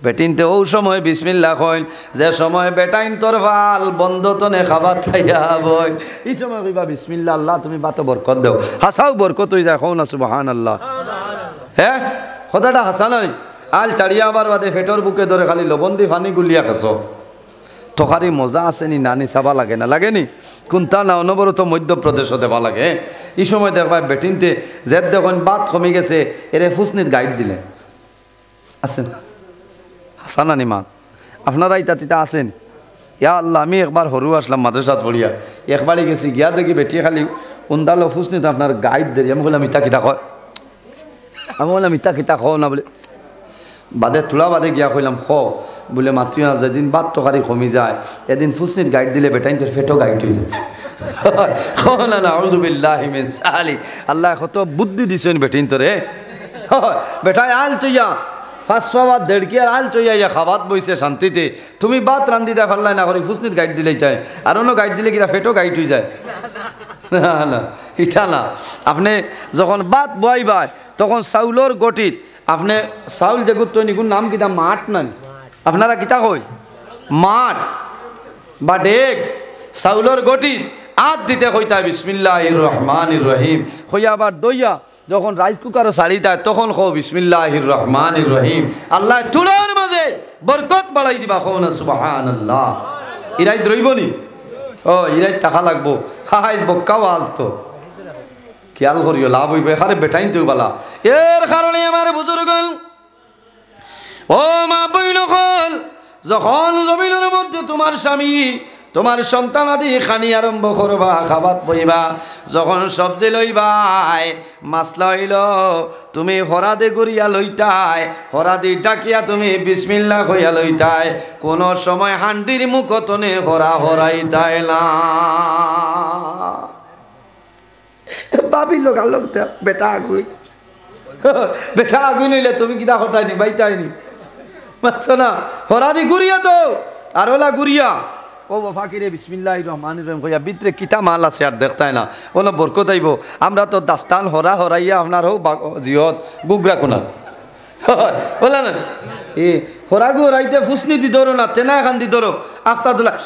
বেটিনতে ও সময় বিসমিল্লাহ কইন যে সময় বেটাইন তোর ভাল বন্ধ তনে খাবার খাইয়া বই এই সময় কইবা বিসমিল্লাহ আল্লাহ তুমি বাতো বরকত দাও হাসাও বরকত হই যায় কও না সুবহানাল্লাহ হ্যাঁ কথাটা হাসা নাই আল চাড়িয়া আবার বাদে ফেটর বুকে ধরে খালি লবণ দি পানি গুলিয়া খাসো তখারি মজা আছে নি নানি চাবা লাগে না লাগেনি কোনটা না অনবরত মধ্যপ্রদেশও দেবা লাগে এই সময় দেখবা বেটিনতে যে দেখুন বাত কমে গেছে এরে ফুসনির গাইড দিলে আছেন হাসা নানি মা আপনারা ইতা তিতা আছেন ইয়া আল্লাহ আমি একবার হরু আসলাম মাদ্রাসাত পড়িয়া একবারই গেছি গিয়া দেখি বেটিয়ে খালি উন্দালো ফুসনিতে আপনার গাইড দেরি আমি বললাম ইতা কিতা কয় আমি বললাম ইতা কিতা খাও না বলে বাদে তোলা বাদে গিয়া কইলাম খ বলে মাতৃ যেদিন বাদ তকারি কমি যায় এদিন ফুসনির গাইড দিলে বেটাইন তোর ফেটো গাইড হয়ে যায় না না আউযুবিল্লাহি মিন যালিক আল্লাহ কত বুদ্ধি দিছেন বেটিন তোরে বেটাই আল চইয়া 500 বাদ দেড়কি আর আল চইয়া ইয়া খাবাত বইছে শান্তিতে তুমি বাত রান্ধি দা ফেললাই না করি ফুসনির গাইড দিলেই তাই আর অন্য গাইড দিলে কিনা ফেটো গাইড হয়ে যায় না না ইটা না আপনি যখন বাত বইবাই তখন চাউলর গটিত আপনি চাউল যে গুত নিগুন নাম কিতা মাঠ নাই আপনারা কিতা কই মাঠ বা ডেক চাউলর গটিত আত দিতে কইতা বিসমিল্লাহির রহমানির রহিম কইয়া আবার দইয়া যখন রাইস কুকারও ছাড়ি দেয় তখন কও বিসমিল্লাহির রহমানির রহিম আল্লাহ তুলার মাঝে বরকত বাড়াই দিবা কও না সুবহানাল্লাহ ইরাই দ্রইবনি ও ইরাই টাকা লাগবো হাই বক্কাও আজ তো খেয়াল করিও লাভ হইবে এখানে বেটাইন তো বালা এর কারণে আমার বুজুর্গ ও মা বইন হল যখন জমিনের মধ্যে তোমার স্বামী তোমার সন্তান আদি খানি আরম্ভ করবা খাবাত বইবা যখন সবজি লইবাই মাছ লইল তুমি হরাদে গড়িয়া লইতাই হরাদি ডাকিয়া তুমি বিসমিল্লাহ কইয়া লইতাই কোন সময় হান্ডির মুখতনে হরা হরাইতাই না বাবি লোক আলোক বেটা আগুই বেটা আগুই নইলে তুমি কিতা হতাইনি বাইতাইনি বুঝছো না হরাদি গুড়িয়া তো আর ওলা গুড়িয়া ও ফাকিরে বিসমিল্লাহির রহমানির রহিম কইয়া ভিতরে কিতা মাল আছে আর দেখতাই না ওলা বরকত আইব আমরা তো দাস্তান হরা হরাইয়া আপনার হোক জিহত গুগরা কোনাত বলা না এ হরাগু হরাইতে ফুসনি দি ধরো না তেনা এখান দি ধরো আখতাদুল্লাহ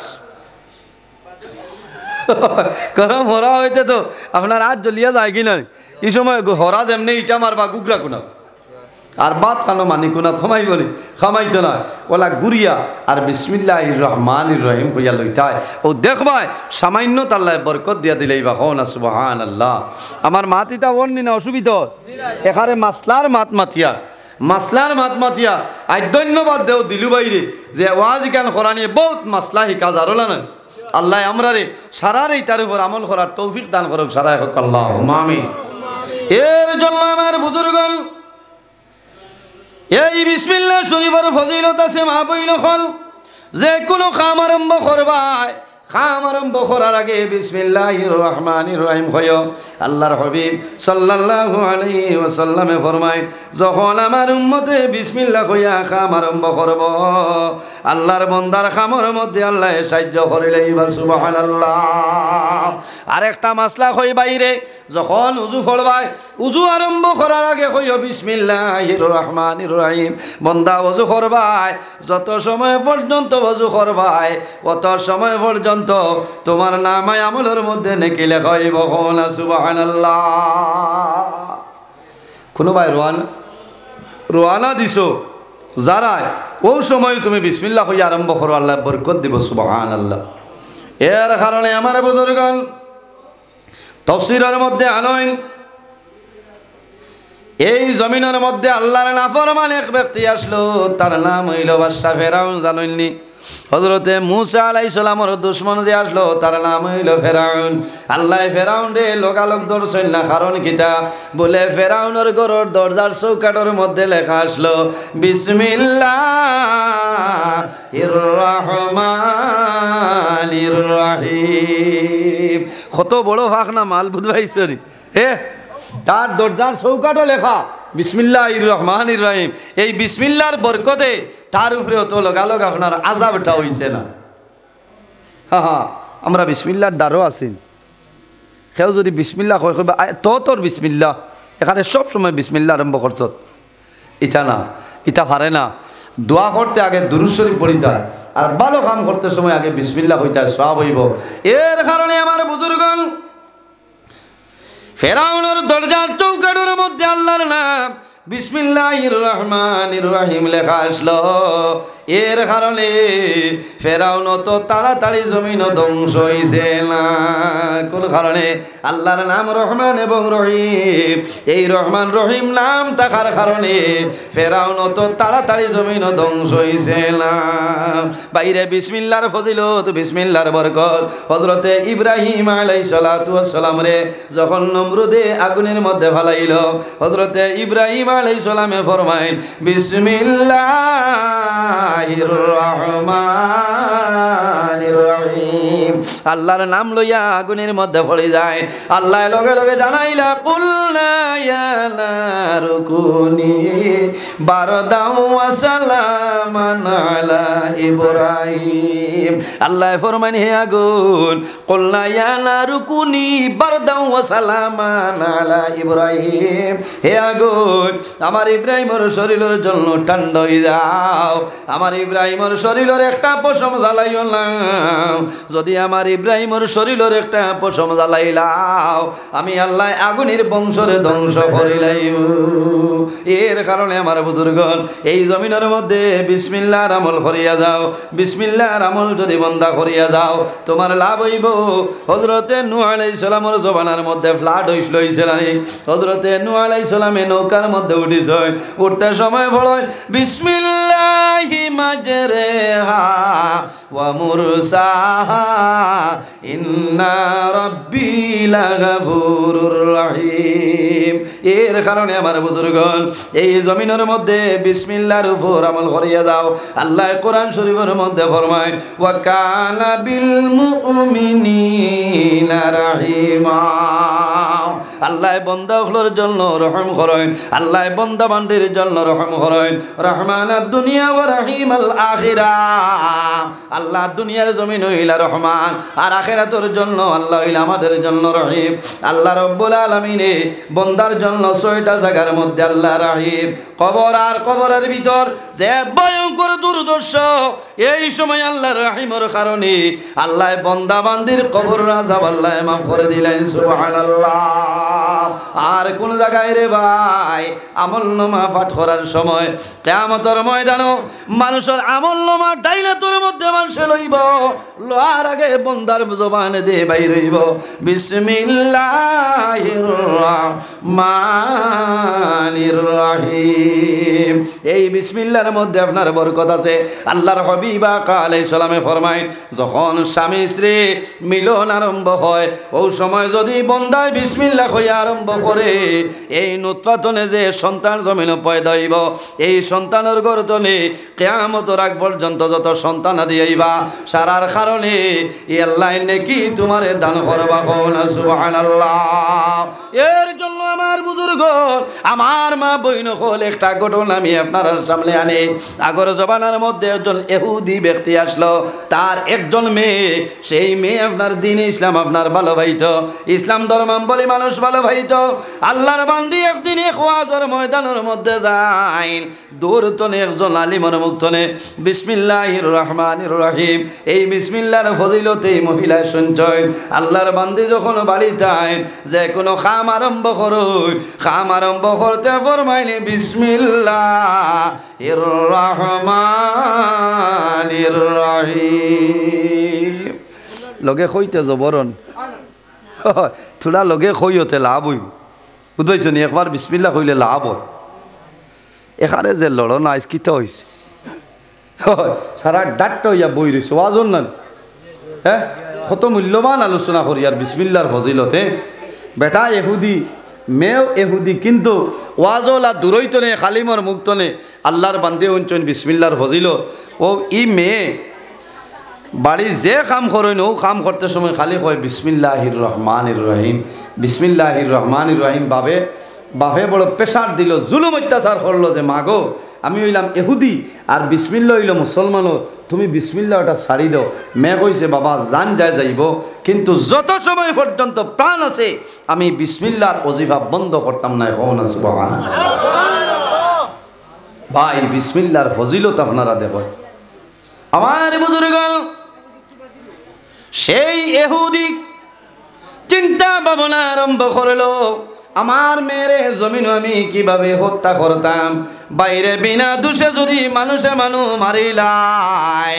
গরম হরা হইতে তো আপনার হাত জ্বলিয়া যায় কি না এই সময় হরা যেমনি ইটা মারবা গুগরা কোনাত আর বাত কানো মানি কোনাত খামাই বলি খামাইতো না ওলা গুড়িয়া আর বিসমিল্লাহির রহমানির রহিম কইয়া লইতায় ও দেখবাই সামান্য তাল্লাহ বরকত দিয়া দিলেই বা হো না সুবহানাল্লাহ আমার মাতিতা বলনি না অসুবিধা এখানে মাসলার মাত মাতিয়া আজ ধন্যবাদ দেও দিলু বাইরে যে ওয়াজ জ্ঞান করা নিয়ে বহুত মাসলা শিকা জারলা না আল্লাহ আমরা রে সারারে তার উপর আমল করার তৌফিক দান করুক সারাই হোক আল্লাহ আমিন এর জন্য আমার বুজুর্গণ এই বিসমিল্লাহ শরীফের ফজিলত আছে মা বইল হল যে কোনো কাম আরম্ভ করবাই খাম আরম্ভ করার আগে বিসমিল্লাহির রহমানির রহিম কইও আল্লাহর হাবিব সাল্লাল্লাহু আলাইহি ওয়াসাল্লামে ফরমায় যখন আমার উম্মতে বিসমিল্লাহ কইয়া খাম আরম্ভ করব আল্লাহর বান্দার খামের মধ্যে আল্লাহ সাহায্য করিলেই বা সুবহানাল্লাহ আরেকটা মাসলা কই বাইরে যখন ওযু পড়বাই ওযু আরম্ভ করার আগে কইও বিসমিল্লাহির রহমানির রহিম বান্দা ওযু করবাই যত সময় পর্যন্ত ওযু করবাই অত সময় পর্যন্ত তোমার নামায় আমলের মধ্যে নেকি লেখা হইব না সুবহানাল্লাহ কোন ভাই রোয়ানা দিছো যারা ও সময় তুমি বিসমিল্লাহ কইয়া আরম্ভ করো আল্লাহ বরকত দিব সুবহানাল্লাহ এর কারণে আমার বুজুর্গগণ তাফসীরের মধ্যে আনয়ন এই জমিনের মধ্যে আল্লাহর নাফরমান এক ব্যক্তি আসলো তার নাম হইল বাদশা ফেরাউন জানেননি হযরতে মূসা আলাইহিস সালামের দুশমন যে আসলো তার নাম হইল ফেরাউন আল্লাহ ফেরাউন রে লোকালোক দর্শন না কারণ কিতা বলে ফেরাউনের ঘরের দরজার চৌকাঠের মধ্যে লেখা আসলো বিসমিল্লাহির রহমানির রহিম কত বড় ভাগ না মাল বুঝবাইছরি হে তার দরজার চৌকাঠে লেখা বিসমিল্লাহির রহমানির রহিম এই বিসমিল্লাহর বরকতে তার উপরে তো লগালগ আপনার আযাবটা হইছে না হ্যাঁ আমরা বিসমিল্লাহর দ্বারও আছি কেউ যদি বিসমিল্লাহ কয় কইবা তোর বিসমিল্লাহ এখানে সব সময় বিসমিল্লাহ আরম্ভ করছত ইটা না ইটা পারে না দোয়া করতে আগে দুরূদ শরীফ পড়িতা আর ভালো কাম করতে সময় আগে বিসমিল্লাহ কইতা সওয়াব হইব। এর কারণে আমার বুজুর্গগণ ফেরাউনের দরজার চৌকাঠের মধ্যে আল্লাহর নাম বিসমিল্লাহির রহমানির রহিম লেখা আসলো। এর কারণে ফেরাউন তো তাড়াতাড়ি জমিন ধ্বংস হইছে না। কোন কারণে? আল্লাহর নাম রহমান এবং রহিম। এই রহমান রহিম নাম থাকার কারণে ফেরাউন তো তাড়াতাড়ি জমিন ধ্বংস হইছে না। বাইরে বিসমিল্লাহর ফজিলত, বিসমিল্লাহর বরকত। হযরতে ইব্রাহিম আলাইহিস সালাতু ওয়াস সালাম রে যখন নমরুদে আগুনের মধ্যে ফেলাইল, হযরতে ইব্রাহিম আলাইহিস সালামে ফরমাইল বিসমিল্লাহির রহমানির রহিম। আল্লাহর নাম লইয়া আগুনের মধ্যে পড়ে যায়। আল্লাহ লগে লগে জানাইলা কুলনা ইয়া নারু কুনি বারদাও ওয়া সালামান আলা ইব্রাহিম। আল্লাহ ফরমান হে আগুন, কুলনা ইয়া নারু কুনি বারদাও ওয়া সালামান আলা ইব্রাহিম। হে আগুন, আমার ইব্রাহিমের শরীরের জন্য ঠান্ডা হয়ে যাও, আমার ইব্রাহিমের শরীরের একটা পশম জ্বালাইও না। যদি আমার ইব্রাহিমের শরীরের একটা পশম জ্বালাইলাও, আমি আল্লাহ আগুনের বংশরে ধ্বংস করিলাম। এর কারণে আমার বুজুর্গণ এই জমিনের মধ্যে বিসমিল্লাহর আমল করিয়া যাও। বিসমিল্লাহর আমল যদি বন্দা করিয়া যাও, তোমার লাভ হইব। হযরতে নূহ আলাইহিস সালামের জবানার মধ্যে ফ্লাড হইছিল। হযরতে নূহ আলাইহিস সালামে নৌকার মধ্যে উঠিস, উঠতে সময় বড় বিসমিল্লাহি মাজরেহা ওয়া মুরসাহা ইন্না রাব্বি লাগাফুরুর রহিম। এর কারণে আমার বুজুর্গণ এই জমিনের মধ্যে বিসমিল্লাহর উপর আমল করিয়া যাও। আল্লাহ কোরআন শরীফের মধ্যে ফরমায় ওয়া কানা বিল মুমিনিনা রাহিমা। আল্লাহ বান্দাগুলোর জন্য রহম করেন, আল্লাহ বান্দা বান্দির জন্য রহম করেন। রহমানাদ দুনিয়া ওয়া রহিমাল আখিরাহ। আল্লাহ দুনিয়ার জমিন হইলা রহমান, আর আখিরাতের জন্য আল্লাহ হইলা আমাদের জন্য রহিম। আল্লাহ রব্বুল আলামিনে বান্দার জন্য 6টা জায়গার মধ্যে আল্লাহ রহিম। কবর আর কবরের ভিতর যে ভয়ঙ্কর দুর্দর্শ, এই সময় আল্লাহ রহিমের কারণে আল্লাহ বান্দা বান্দির কবর আযাব আল্লাহ মাফ করে দিলেন। সুবহানাল্লাহ। আর কোন জায়গায় রে ভাই আমলনামা পাঠ করার সময় কিয়ামতের ময়দানে মানুষের আমলনামা ডাইলাতুর মধ্যে মানুষ লইব, লোয়ার আগে বান্দার জবানে দিয়ে বাইর হইব বিসমিল্লাহির রহমানির রহিম। এই বিসমিল্লাহর মধ্যে আপনার বরকত আছে। আল্লাহর হাবিব আলাইহিস সালামে ফরমায় যখন স্বামী স্ত্রী মিলন আরম্ভ হয়, ওই সময় যদি বান্দায় বিসমিল্লাহ কইয়া আরম্ভ করে, এই নুতফাতনে যে সন্তান জমিনে পয়দা হইব, এই সন্তানের গর্তনে কিয়ামতের আগ পর্যন্ত যত সন্তান আদি আইবা, সারার কারণে আল্লাহ নেকি তোমারে দান করবা। কোন সুবহানাল্লাহ। এর জন্য আমার বুজুর্গ, আমার মা বইন হল একটা ঘটনা আমি আপনার সামনে আনি। আগর জবানার মধ্যে একজন ইহুদি ব্যক্তি আসলো, তার একজন মেয়ে, সেই মেয়ে আপনার দ্বীন ইসলাম আপনার ভালোবাসিত, ইসলাম ধর্মাবলী মানুষ ভালোবাসিত। আল্লাহর বান্দি একদিন ওয়াজের ময়দানের মধ্যে যায়, দূর তনে একজন আলিমের মুখতনে বিসমিল্লাহির রহমানির রহিম, এই বিসমিল্লাহর ফজিলত এই মহিলায় সঞ্চয়। আল্লাহর বান্দি যখন বাড়িতে আইন যে কোনো খাম আরম্ভ করুন, খাম আরম্ভ করতে ফরমাইলে বিসমিল্লাহির রহমানির রহিম। লগে কইতে জবরন থোড়া লগে কই হতে লাভ হইব, বুঝবাইছ নি? একবার বিসমিল্লাহ কইলে লাভ হয়। এখানে যে লড়ন আইসকিত হয়েছে, সারা ডাট্টা হইয়া বই রয়েছে ওয়াজন না। হ্যাঁ, কত মূল্যবান আলোচনা করি আর বিসমিল্লাহর ফজিলতে। বেটা এহুদি, মেয়েও এহুদি, কিন্তু ওয়াজলা দূরইতনে খালিমর মুক্তনে আল্লাহর বান্দে অঞ্চন বিসমিল্লাহর ফজিলত। ও ই মেয়ে বাড়ি যে কাম করেন ও কাম করতে সময় খালি কয় বিসমিল্লাহির রহমানির রহিম, বিসমিল্লাহির রহমানির রহিম। বাপে বড় প্রেশার দিল, জুলুম অত্যাচার করলো যে মাগো আমি হইলাম এহুদি আর বিসমিল্লাহ হইল মুসলমানও, তুমি বিসমিল্লাহ ওটা ছাড়ি দাও। মেয়ে কইছে বাবা জান যায় যাইব, কিন্তু যত সময় পর্যন্ত প্রাণ আছে আমি বিসমিল্লাহর ওজিফা বন্ধ করতাম না। এখন সুবহানাল্লাহ। ভাই বিসমিল্লাহর ফজিলত আপনারা দেখেন। আমার বুজুর্গণ, সেই ইহুদি চিন্তা ভাবনা আরম্ভ করলো, আমার মেয়েরে জমিন আমি কিভাবে হত্যা করতাম। বাইরে বিনা দোষে যদি মানুষে মানুষ মারিলাই,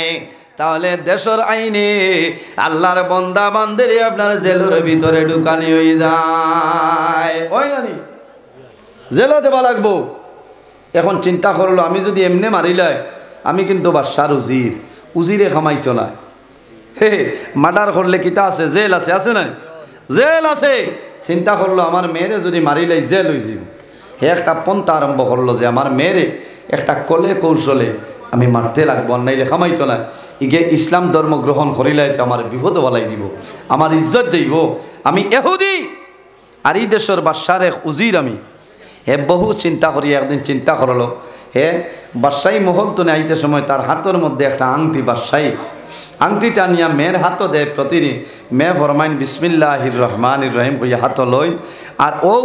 তাহলে দেশের আইনে আল্লাহর বন্দা বান্দেরে আপনার জেলের ভিতরে ঢুকানি হয়ে যায়, হয় না? জেলে দেওয়া লাগবো। এখন চিন্তা করলো, আমি যদি এমনি মারিলাই, আমি কিন্তু বাদশার উজিরে খামাইতো না। হে মার্ডার করলে কিতা আছে? জেল আছে, আছে না? জেল আছে। চিন্তা করলো, আমার মেয়েরে যদি মারিলাই জেল হয়ে যাব। হে একটা পন্থা আরম্ভ করলো যে আমার মেয়েরে একটা কলে কৌশলে আমি মারতে লাগবো, নাইলে খামাইতো না। ইগে ইসলাম ধর্ম গ্রহণ করিলাইতে আমার বিপদ বলাই দিব, আমার ইজ্জত যাইব। আমি ইহুদি আর এই দেশের বাদশার এক উজির আমি। হে বহু চিন্তা করি একদিন চিন্তা করলো, হে বাদশাহী মহল তো আইতে সময় তার হাতের মধ্যে একটা আংটি, বাদশাহী আংটিটা নিয়ে মেয়ের হাতও দেয় প্রতিদিন। মেয়ে ফরমাইন বিসমিল্লাহির রহমানির রহিম কইয়া হাত লইন, আর ও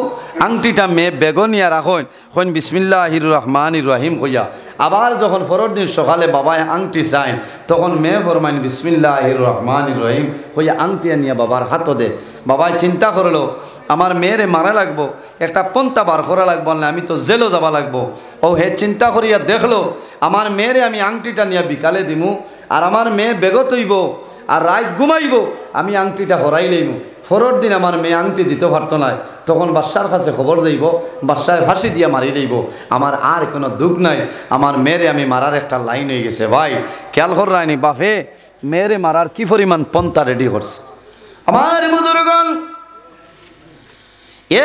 আংটিটা মেয়ে বেগনিয়া রাখেন, কইন বিসমিল্লাহির রহমানির রহিম কইয়া। আবার যখন পরের দিন সকালে বাবায় আংটি চাইন, তখন মেয়ে ফরমাইন বিসমিল্লাহির রহমানির রহিম কইয়া আংটিয়া নিয়ে বাবার হাতও দেয়। বাবায় চিন্তা করলো, আমার মেয়েরে মারা লাগবো, একটা পন্থা বার করা লাগবো, না আমি তো জেলও যাবা লাগবো। ও হে চিন্তা করিয়া দেখলো, আমার মেয়েরে আমি আংটিটা নিয়ে বিকালে দিমু, আর আমার মেয়ে বেগত হইব, আর রাত ঘুমাইব, আমি আংটিটা হরাই লইব। পরের দিন আমার মেয়ে আংটি দিতে পারতো না, তখন বাদশার কাছে খবর যাইব, বাদশায় ফাঁসি দিয়া মারি লইব। আমার আর কোনো দুঃখ নাই, আমার মেয়েরে আমি মারার একটা লাইন হয়ে গেছে। ভাই খেয়াল কর রায়নি, বাপে মেয়েরে মারার কি পরিমাণ পন্থা রেডি করছে। আমার বুজুর্গণ,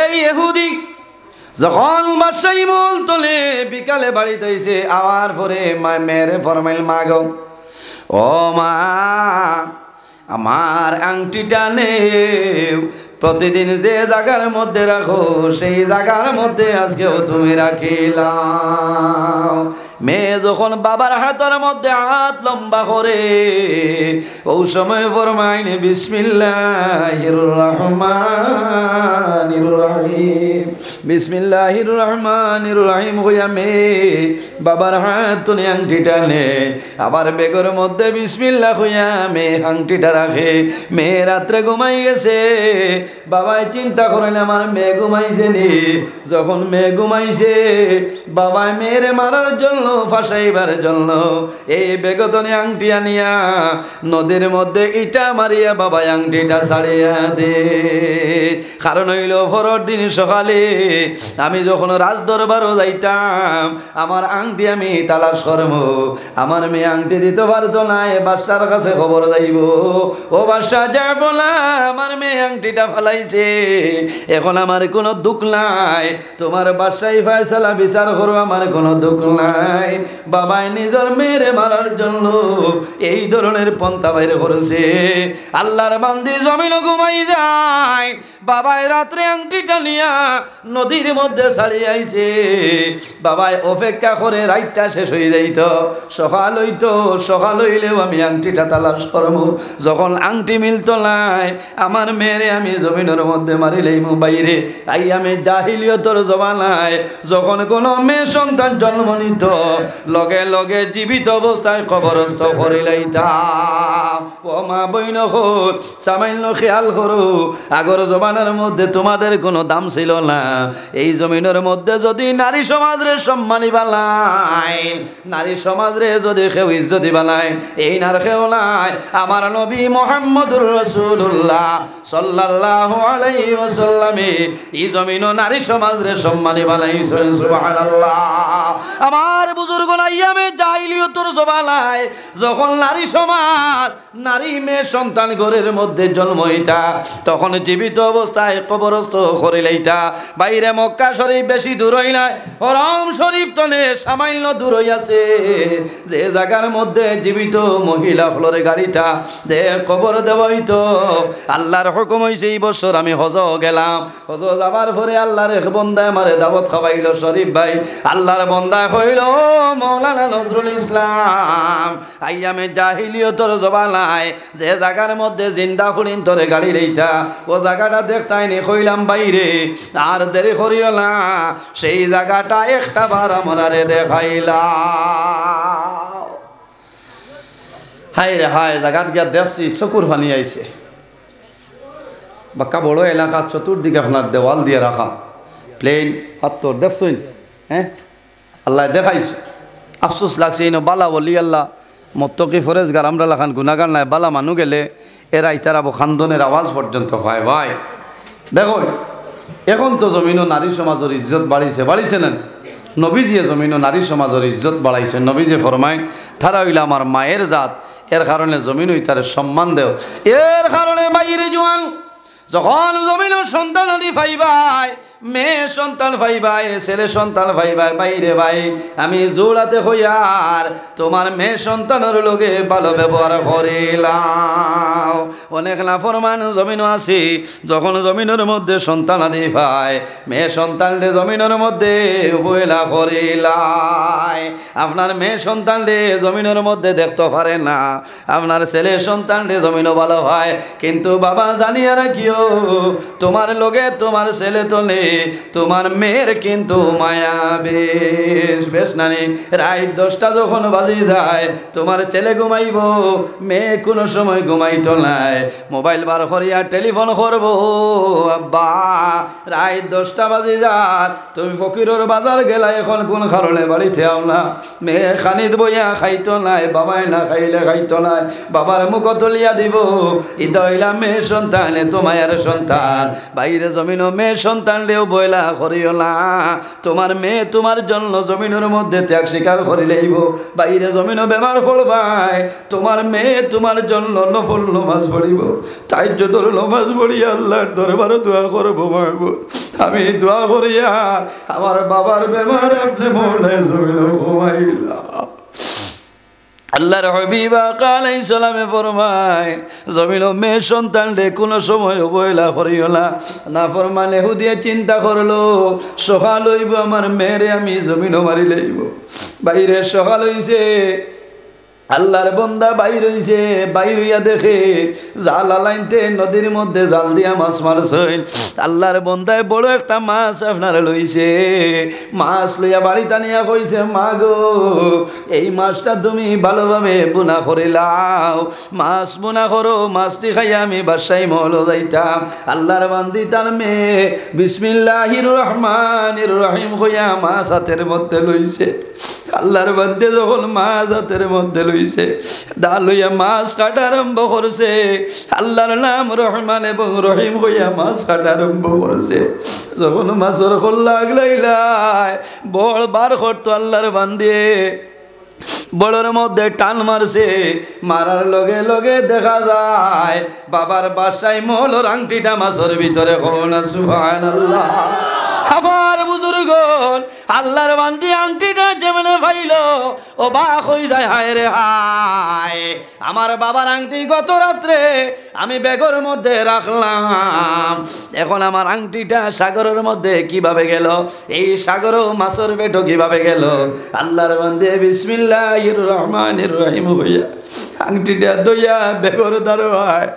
এই ইহুদি যখন বাদশাহী মহল তোলে বিকালে বাড়িতে এসে আওয়ার পরে মেয়েরে ফরমাইল, মা গো, ও মা, আমার আংটিটা নেও, প্রতিদিন যে জায়গার মধ্যে রাখো সেই জায়গার মধ্যে আজকেও তুমি রাখিলাম। মেয়ে যখন বাবার হাতের মধ্যে হাত লম্বা করে, ওই সময় ফরমাইন বিসমিল্লাহির রহমানির রহিম, বিসমিল্লাহির রহমানির রহিম হইয়া মেয়ে বাবার হাত তুলে আংটিটা নে, আবার বেগের মধ্যে বিসমিল্লাহ হইয়া মেয়ে আংটিটা রাখে। মেয়ে রাত্রে ঘুমাই গেছে, বাবাই চিন্তা করেন আমার মেয়ে ঘুমাইছে নি। যখন মেয়ে ঘুমাইছে, বাবাই মেয়েরে মারার জন্য, ফাঁসাইবার জন্য এই বেগতনে আংটি আনিয়া নদীর মধ্যে ইটা মারিয়া বাবাই আংটিটা ছাড়িয়া দে। কারণ হইল পরের দিন সকালে আমি যখন রাজদরবারও যাইতাম, আমার আংটি আমি তালাশ করব, আমার মেয়ে আংটি দিতে পারতো না, বাদশার কাছে খবর যাইব, ও বাদশা যা বলা আমার মেয়ে আংটিটা ফালাইছে, এখন আমার কোনো দুঃখ নাই, তোমার বাদশাহী ফয়সালা বিচার করো, আমার কোনো দুঃখ নাই। বাবাই নিজের মেয়েরে মারার জন্য এই ধরনের পন্থা বাইর করেছে। আল্লাহর বান্দি জমিন ঘুমাই যায়, বাবাই রাত্রে আংটিটা নিয়া নদীর মধ্যে ছাড়িয়ে আইছে। বাবাই অপেক্ষা করে রাতটা শেষ হয়ে যাইত, সকাল হইতো, সকাল হইলেও আমি আংটিটা তালাশ করবো। যখন আংটি মিলত নাই, আমার মেয়েরে আমি জমিনের মধ্যে মারি লইমু। বাইরে আই আমি জাহিলিয়তর জমানায় যখন কোনো মেয়ে সন্তান জন্ম নিত, লগে লগে জীবিত অবস্থায় কবরস্থ করিলাইতাম। ও মা বইন হল সামান্য খেয়াল করো, আগর জমানার মধ্যে তোমাদের কোনো দাম ছিল না। এই জমিনের মধ্যে যদি নারী সমাজরে সম্মানী বালাই, নারী সমাজরে যদি কেউ ইজ্জতি বালাই, এই নার কেউ নাই। আমার নবী মুহাম্মদুর রাসূলুল্লাহ সাল্লাল্লাহু আলাইহি ওয়াসাল্লামে এই জমিন নারী সমাজরে সম্মানী বানাইছেন। সুবহানাল্লাহ। আমার বুজুর্গ আইয়ামে জাহিলিয়তের জমানায় যখন নারী সমাজ, নারী মেয়ে সন্তান ঘরের মধ্যে জন্ম হইতা, তখন জীবিত অবস্থায় কবরস্থ করে লইতা। বাইরে মক্কা শরীফ বেশি দূর হই নাই, হরম শরীফ তলে সামান্য দূর হইয়াছে, যে জায়গার মধ্যে জীবিত মহিলা হলরে গাড়িটা দে কবর দেওয়া হইতো। আল্লাহর হুকুম হইছে এই বছর আমি হজ গেলাম, হজ যাবার পরে আল্লাহর এক বন্দায় আমারে দাওয়াত খাওয়াইল। শরীফ ভাই আল্লাহর বন্দা হইল মৌলানা নজরুল ইসলাম আসলাম আইয়ামে জাহিলিয়তর জবানায় যে জায়গার মধ্যে জিন্দা ফুলিন তোরে গাড়ি লইতা ও জায়গাটা দেখতাইনি কইলাম বাইরে আর দেরি করিও না সেই জায়গাটা একটা বার আমারে দেখাইলা হায় রে হায় জায়গাত গিয়া দেখছি চকুর পানি আইছে বাক্কা বড় এলাকা চতুর্দিকে আপনার দেওয়াল দিয়ে রাখা প্লেন পাত্তর দেখছই হ্যাঁ আল্লাহ দেখাইছে আফসোস লাগছে ইনো বালা বলি আল্লাহ মত্তকি ফরেজগার আমরা লাখান গুনাগার নাই বালা মানু গেলে এরা ইতারাবো খান্দনের আওয়াজ পর্যন্ত হয় ভাই দেখো এখন তো জমিন ও নারী সমাজের ইজ্জত বাড়িছে না নবীজিয়ে জমিন ও নারী সমাজের ইজ্জত বাড়াইছে নবীজি ফরমায় তারা হইলে আমার মায়ের জাত এর কারণে জমিন ওই তার সম্মান দেও এর কারণে বাইরে জোয়ান যখন জমিন সন্তান আদি পাইবাই মেয়ে সন্তান পাইবাই ছেলে সন্তান পাইবাই বাইরে ভাই আমি জোড়াতে হইয়ার তোমার মেয়ে সন্তানের লগে ভালো ব্যবহার করিলাম অনেক নাফরমান জমিনও আছে যখন জমিনের মধ্যে সন্তান আদি পায় মেয়ে সন্তানরে জমিনের মধ্যে বইলা করিলাই আপনার মেয়ে সন্তানরে জমিনের মধ্যে দেখতে পারে না আপনার ছেলে সন্তানরে জমিনও ভালো হয় কিন্তু বাবা জানিয়া রাখিও তোমার লগে তোমার ছেলে তোলে তোমার মেয়ের কিন্তু মায়া বেশ নানি রাত 10টা যখন বাজে যায় তোমার ছেলে ঘুমাইব মেয়ে কোনো সময় ঘুমাইতো নাই মোবাইল বার করিয়া টেলিফোন করবো আব্বা রাত 10টা বাজে যার তুমি ফকিরের বাজার গেলা এখন কোন কারণে বাড়িতে আও না মেয়ে খানিত বইয়া খাইতো নাই বাবাই না খাইলে খাইতো নাই বাবার মুখ তুলিয়া দিব ইদা হইলা মেয়ে সন্তানে তোমার সন্তান বাইরে জমিন মেয়ে সন্তান লেও বইলা করিও না তোমার মেয়ে তোমার জন্য জমিনের মধ্যে ত্যাগ স্বীকার করিলেইব বাইরে জমিন বেমার পড়বাই তোমার মেয়ে তোমার জন্য নফল নমাজ পড়িব তাই যদি নমাজ পড়ি আল্লাহর দরবারে দোয়া করবো মাহবুব আমি দোয়া করিয়া আমার বাবার বেমার আপনি মৌলায় জমিন ঘুমাইলা আল্লাহর হাবিব আলাইহিস সালামে ফরমায় জমিন মেয়ে সন্তান রে কোনো সময় অবহেলা করিও না ফরমানে হুদিয়ে চিন্তা করলো সকাল হইব আমার মেয়েরে আমি জমিনও মারি লইব বাইরে সকাল হইছে আল্লাহর বন্দা বাইর হইছে বাইর হইয়া দেখে জাল আলাইনতে নদীর মধ্যে জাল দিয়া মাছ মারছেন আল্লাহর বন্দায় বড় একটা মাছ আপনারা লইছে মাছ লইয়া বাড়ি টানিয়া কইছে মা গো এই মাছটা তুমি ভালোভাবে বুনা করে লাও মাছ বুনা করো মাছটি খাইয়া আমি বাসায় মহল যাইতাম আল্লাহর বান্দি তার মেয়ে বিসমিল্লাহির রহমানির রহিম কইয়া মাছ হাতের মধ্যে লইছে আল্লাহর বান্দি যখন মাছ হাতের মধ্যে লইছে দা লইয়া মাছ কাটা আরম্ভ করছে আল্লাহর নাম রহমান এবং রহিম হইয়া মাছ কাটা আরম্ভ করছে যখন মাছের খোল লাগলাইলাই বড় বার করতো আল্লাহর বান্দি বড়ের মধ্যে টান মারছে মারার লগে লগে দেখা যায় বাবার বাসায় মহলর আংটিটা মাছের ভিতরে কোনা সুবহানাল্লাহ আমার বুজুর্গ আল্লাহর বান্দি আংটিটা যেমন পাইল ও বাক হয়ে যায় হায় রে হায় আমার বাবার আংটি গত রাত্রে আমি ব্যাগের মধ্যে রাখলাম এখন আমার আংটিটা সাগরের মধ্যে কিভাবে গেল এই সাগরও মাছের পেটও কিভাবে গেল আল্লাহর বান্দি বিসমিল্লাহির রহমানির রহিম হইয়া আংটিটা দইয়া ব্যাগের দাঁড়ায়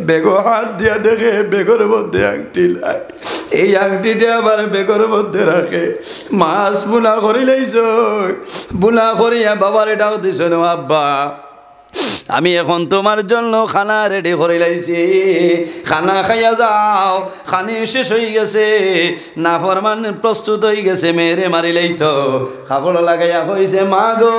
বেগো হাত দিয়া দেখে বেগর মধ্যে আংটি লাই এই আংটিটা আবার বেগর মধ্যে রাখে মাছ বুনা করি লাইছ বুনা করিয়া বাবারে ডাক দিছ না আব্বা আমি এখন তোমার জন্য খানা রেডি করে লাইছি খানা খাইয়া যাও খানি শেষ হয়ে গেছে না ফরমান প্রস্তুত হয়ে গেছে মেরে মারি লাইতো কাপড় লাগাইয়া কইছে মা গো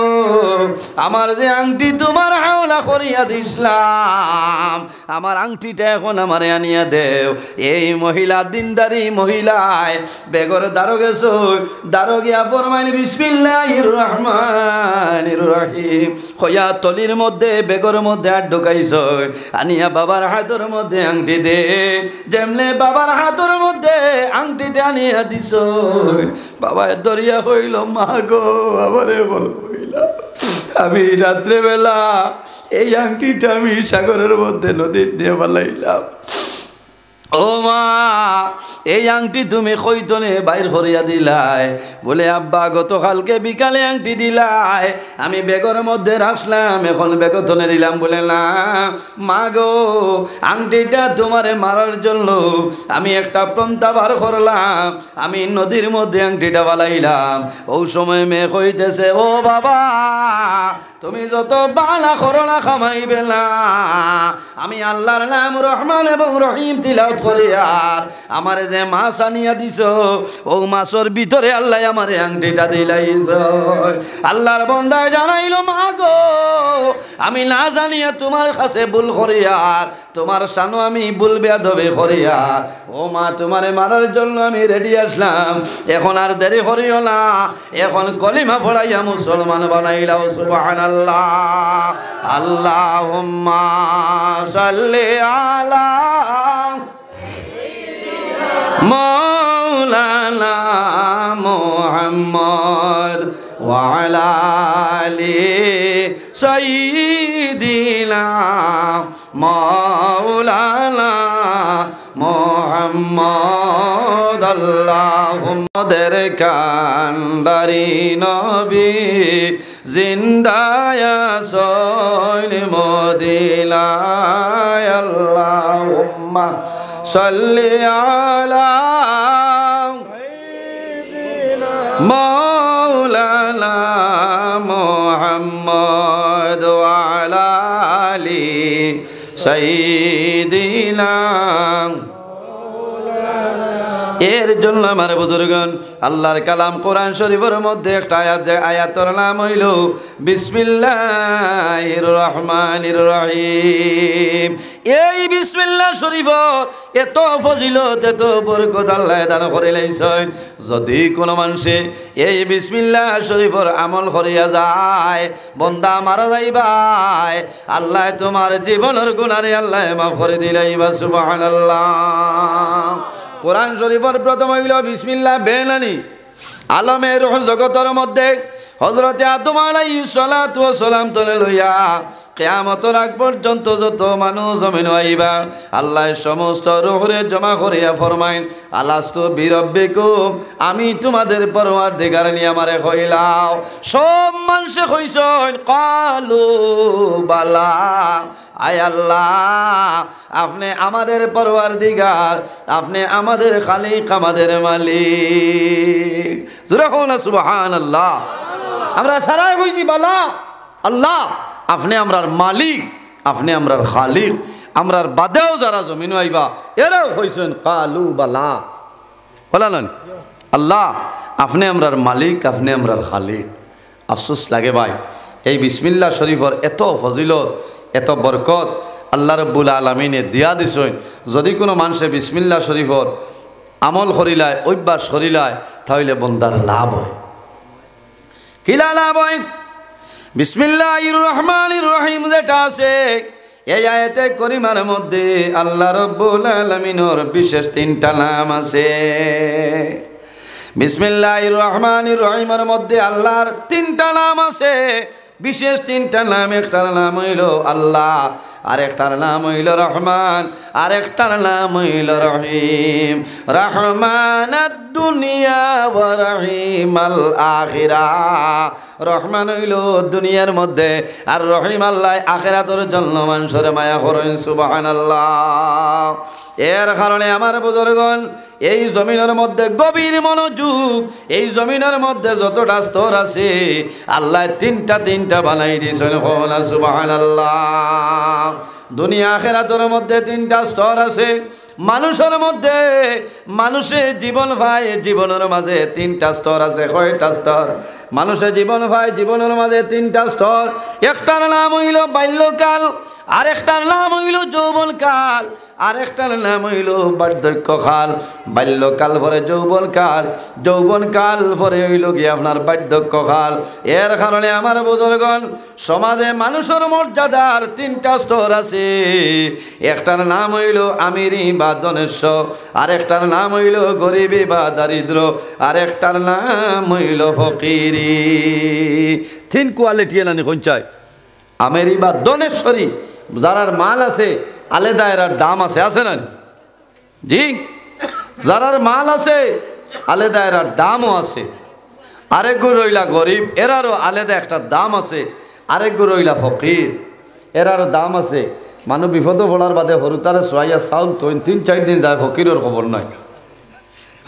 আমার যে আংটি তোমার হাওলা করিয়া দিছিলাম আমার আংটিটা এখন আমারে আনিয়া দেও এই মহিলা দিনদারি মহিলায় বেগর দারো গেছো দারো গিয়া ফরমান বিসমিল্লাহির রহমানির রহিম কইয়া তলির মধ্যে বেগর মধ্যে হাত ঢুকাইছ আনিয়া বাবার হাতের মধ্যে আংটি দে যেমনে বাবার হাতের মধ্যে আংটিটা আনিয়া দিছ বাবা দরিয়া কইল মা গো আবারে বল কইলা আমি রাত্রেবেলা এই আংটিটা আমি সাগরের মধ্যে নদীর দিয়ে পালাইলাম ও মা এই আংটি তুমি কইতনে বাইর করিয়া দিলাই? বলে আব্বা গতকালকে বিকালে আংটি দিলাই, আমি বেগর মধ্যে রাখলাম, এখন বেগতনে দিলাম। বলে না মা গো, আংটিটা তোমারে মারার জন্য আমি একটা পন্থা বার করলাম, আমি নদীর মধ্যে আংটিটা বালাইলাম। ওই সময় মেয়ে কইতেছে, ও বাবা তুমি যত বালা করোনা খামাইবে না, আমি আল্লাহর নাম রহমান এবং রহিম তিলাওয়াত করে আর আমারে যে মাছ আনিয়া দিছ, ও মাছের ভিতরে আল্লাহ আমারে আংটিটা দিলাইছ। আল্লাহর বান্দা জানাইল, মা গো আমি না জানিয়া তোমার কাছে ভুল করি আর তোমার সানো আমি ভুল বেয়াদবি করি আর ও মা তোমারে মারার জন্য আমি রেডি আসলাম, এখন আর দেরি করিও না, এখন কলিমা পড়াইয়া মুসলমান বানাইলাও। সুবহানাল্লাহ। আল্লাহুম্মা সাল্লি আলা মাওলানা মুহাম্মদ ওয়া আলা আলি সাইয়্যিদিনা মাওলানা মুহাম্মদ। আল্লাহুম্মা দের কান্দারি নবী জিন্দায়া সৈল মদিনায়। আল্লাহুম্মা সাল্লি আলা মাওলানা মুহাম্মদ ওয়া আলা আলি সাইয়্যিদিনা। এর জন্য আমার বুজুর্গণ আল্লাহর কালাম কোরআন শরীফের মধ্যে একটা আয়াত, যে আয়াতের নাম হইল বিসমিল্লাহির রহমানির রহিম। এই বিসমিল্লাহ শরীফর এত ফজিলত এত বরকত আল্লাহ দান করে লাইছেন। যদি কোনো মানুষে এই বিসমিল্লাহ শরীফর আমল করিয়া যায়, বন্দা মারা যাইবাই, আল্লাহ তোমার জীবনের গুনারে আল্লাহ মাফ করে দিলাইবা। সুবহানাল্লাহ। কোরআন শরীফের প্রথম হইল বিসমিল্লাহ বেনানি আলমের জগতের মধ্যে হযরতে আদম আলাইহিস সালাতু ওয়াস সালাম তলে লইয়া কিয়ামতের আগ পর্যন্ত যত মানুষ জমিন আইবা, আল্লাহ সমস্ত রূহরে জমা করিয়া ফরমাইন, আলাস্তু বিরাব্বিকুম, আমি তোমাদের পরওয়ারদিগার নিয়ে আমারে কইলাও। সব মানুষে কইছেন কালু বালা, আয় আল্লাহ আপনি আমাদের পরওয়ারদিগার, আপনি আমাদের খালিক, আমাদের মালিক। জোরে কও না সুবহানাল্লাহ। আমরা সারাই কইছি বালা আল্লাহ আপনি আমরার মালিক, আপনি আমরার খালিক। আমরার বাদেও যারা জমিন আইবা এরাও কইছেন কালু বালা, বলালেন আল্লাহ আপনি আমরার মালিক, আপনি আমরার খালিক। আফসোস লাগে ভাই, এই বিসমিল্লাহ শরীফর এত ফজিলত এত বরকত আল্লাহ রাব্বুল আলামিনে দিয়া দিছেন। যদি কোনো মানুষে বিসমিল্লাহ শরীফর আমল করিলায়, অভ্যাস করিলায়, তাহলে বন্দার লাভ হয়। কিলা লাভ হয়? বিসমিল্লাহির রহমানির রহিম যেটা আছে এই আয়াতে করিমার মধ্যে আল্লাহ রাব্বুল আলামিনের বিশেষ তিনটা নাম আছে। বিসমিল্লাহির রহমানির রহিমের মধ্যে আল্লাহর তিনটা নাম আছে, বিশেষ তিনটা নাম। একটার নাম হইল আল্লাহ, আরেকটার নাম হইল রহমান, আরেকটার নাম হইল রহিম। রহমানাদ দুনিয়া ওয়া রহিমাল আখিরাহ। রহমান হইল দুনিয়ার মধ্যে, আর রহিম আল্লাহ আখিরাতের জন্য মানুষের মায়া করেন। সুবহানাল্লাহ। এর কারণে আমার বুজুর্গণ এই জমিনের মধ্যে গভীর মনোযোগ, এই জমিনের মধ্যে যতটা স্তর আছে আল্লাহ তিনটা বানাই দিয়েছেন। সুবহানাল্লাহ। দুনিয়া আখিরাতের মধ্যে তিনটা স্তর আছে। মানুষের মধ্যে মানুষের জীবন ভাই, জীবনের মাঝে তিনটা স্তর আছে। কয়টা স্তর? মানুষের জীবন ভাই, জীবনের মাঝে তিনটা স্তর। একটার নাম হইল বাল্যকাল, আরেকটার নাম হইল যৌবনকাল, আরেকটার নাম হইল বার্ধক্যকাল। বাল্যকাল পরে যৌবনকাল, যৌবনকাল পরে হইল কি আপনার বার্ধক্যকাল। এর কারণে আমার বুজুর্গণ সমাজে মানুষের মর্যাদার তিনটা স্তর আছে। একটার নাম হইল আমিরি বা ধনেশ্ব, আরেকটার নাম হইল গরিবী বা দারিদ্র, আরেকটার নাম হইল ফকিরি। তিন কোয়ালিটি এলানি কোন চাই? আমেরি বা ধনেশ্বরী, যারার মাল আছে আলাদা এরার দাম আছে, আছে না? জি, যারার মাল আছে আলাদা এরার দামও আছে। আরেক গো রইলা গরিব, এরারও আলাদা একটা দাম আছে। আরেক গো রইলা ফকির, এরারও দাম আছে। মানুষ বিপদ পড়ার বাদে হরুতারে সোয়াইয়া চাউল তো 3-4 দিন যায়, ফকিরের খবর নাই,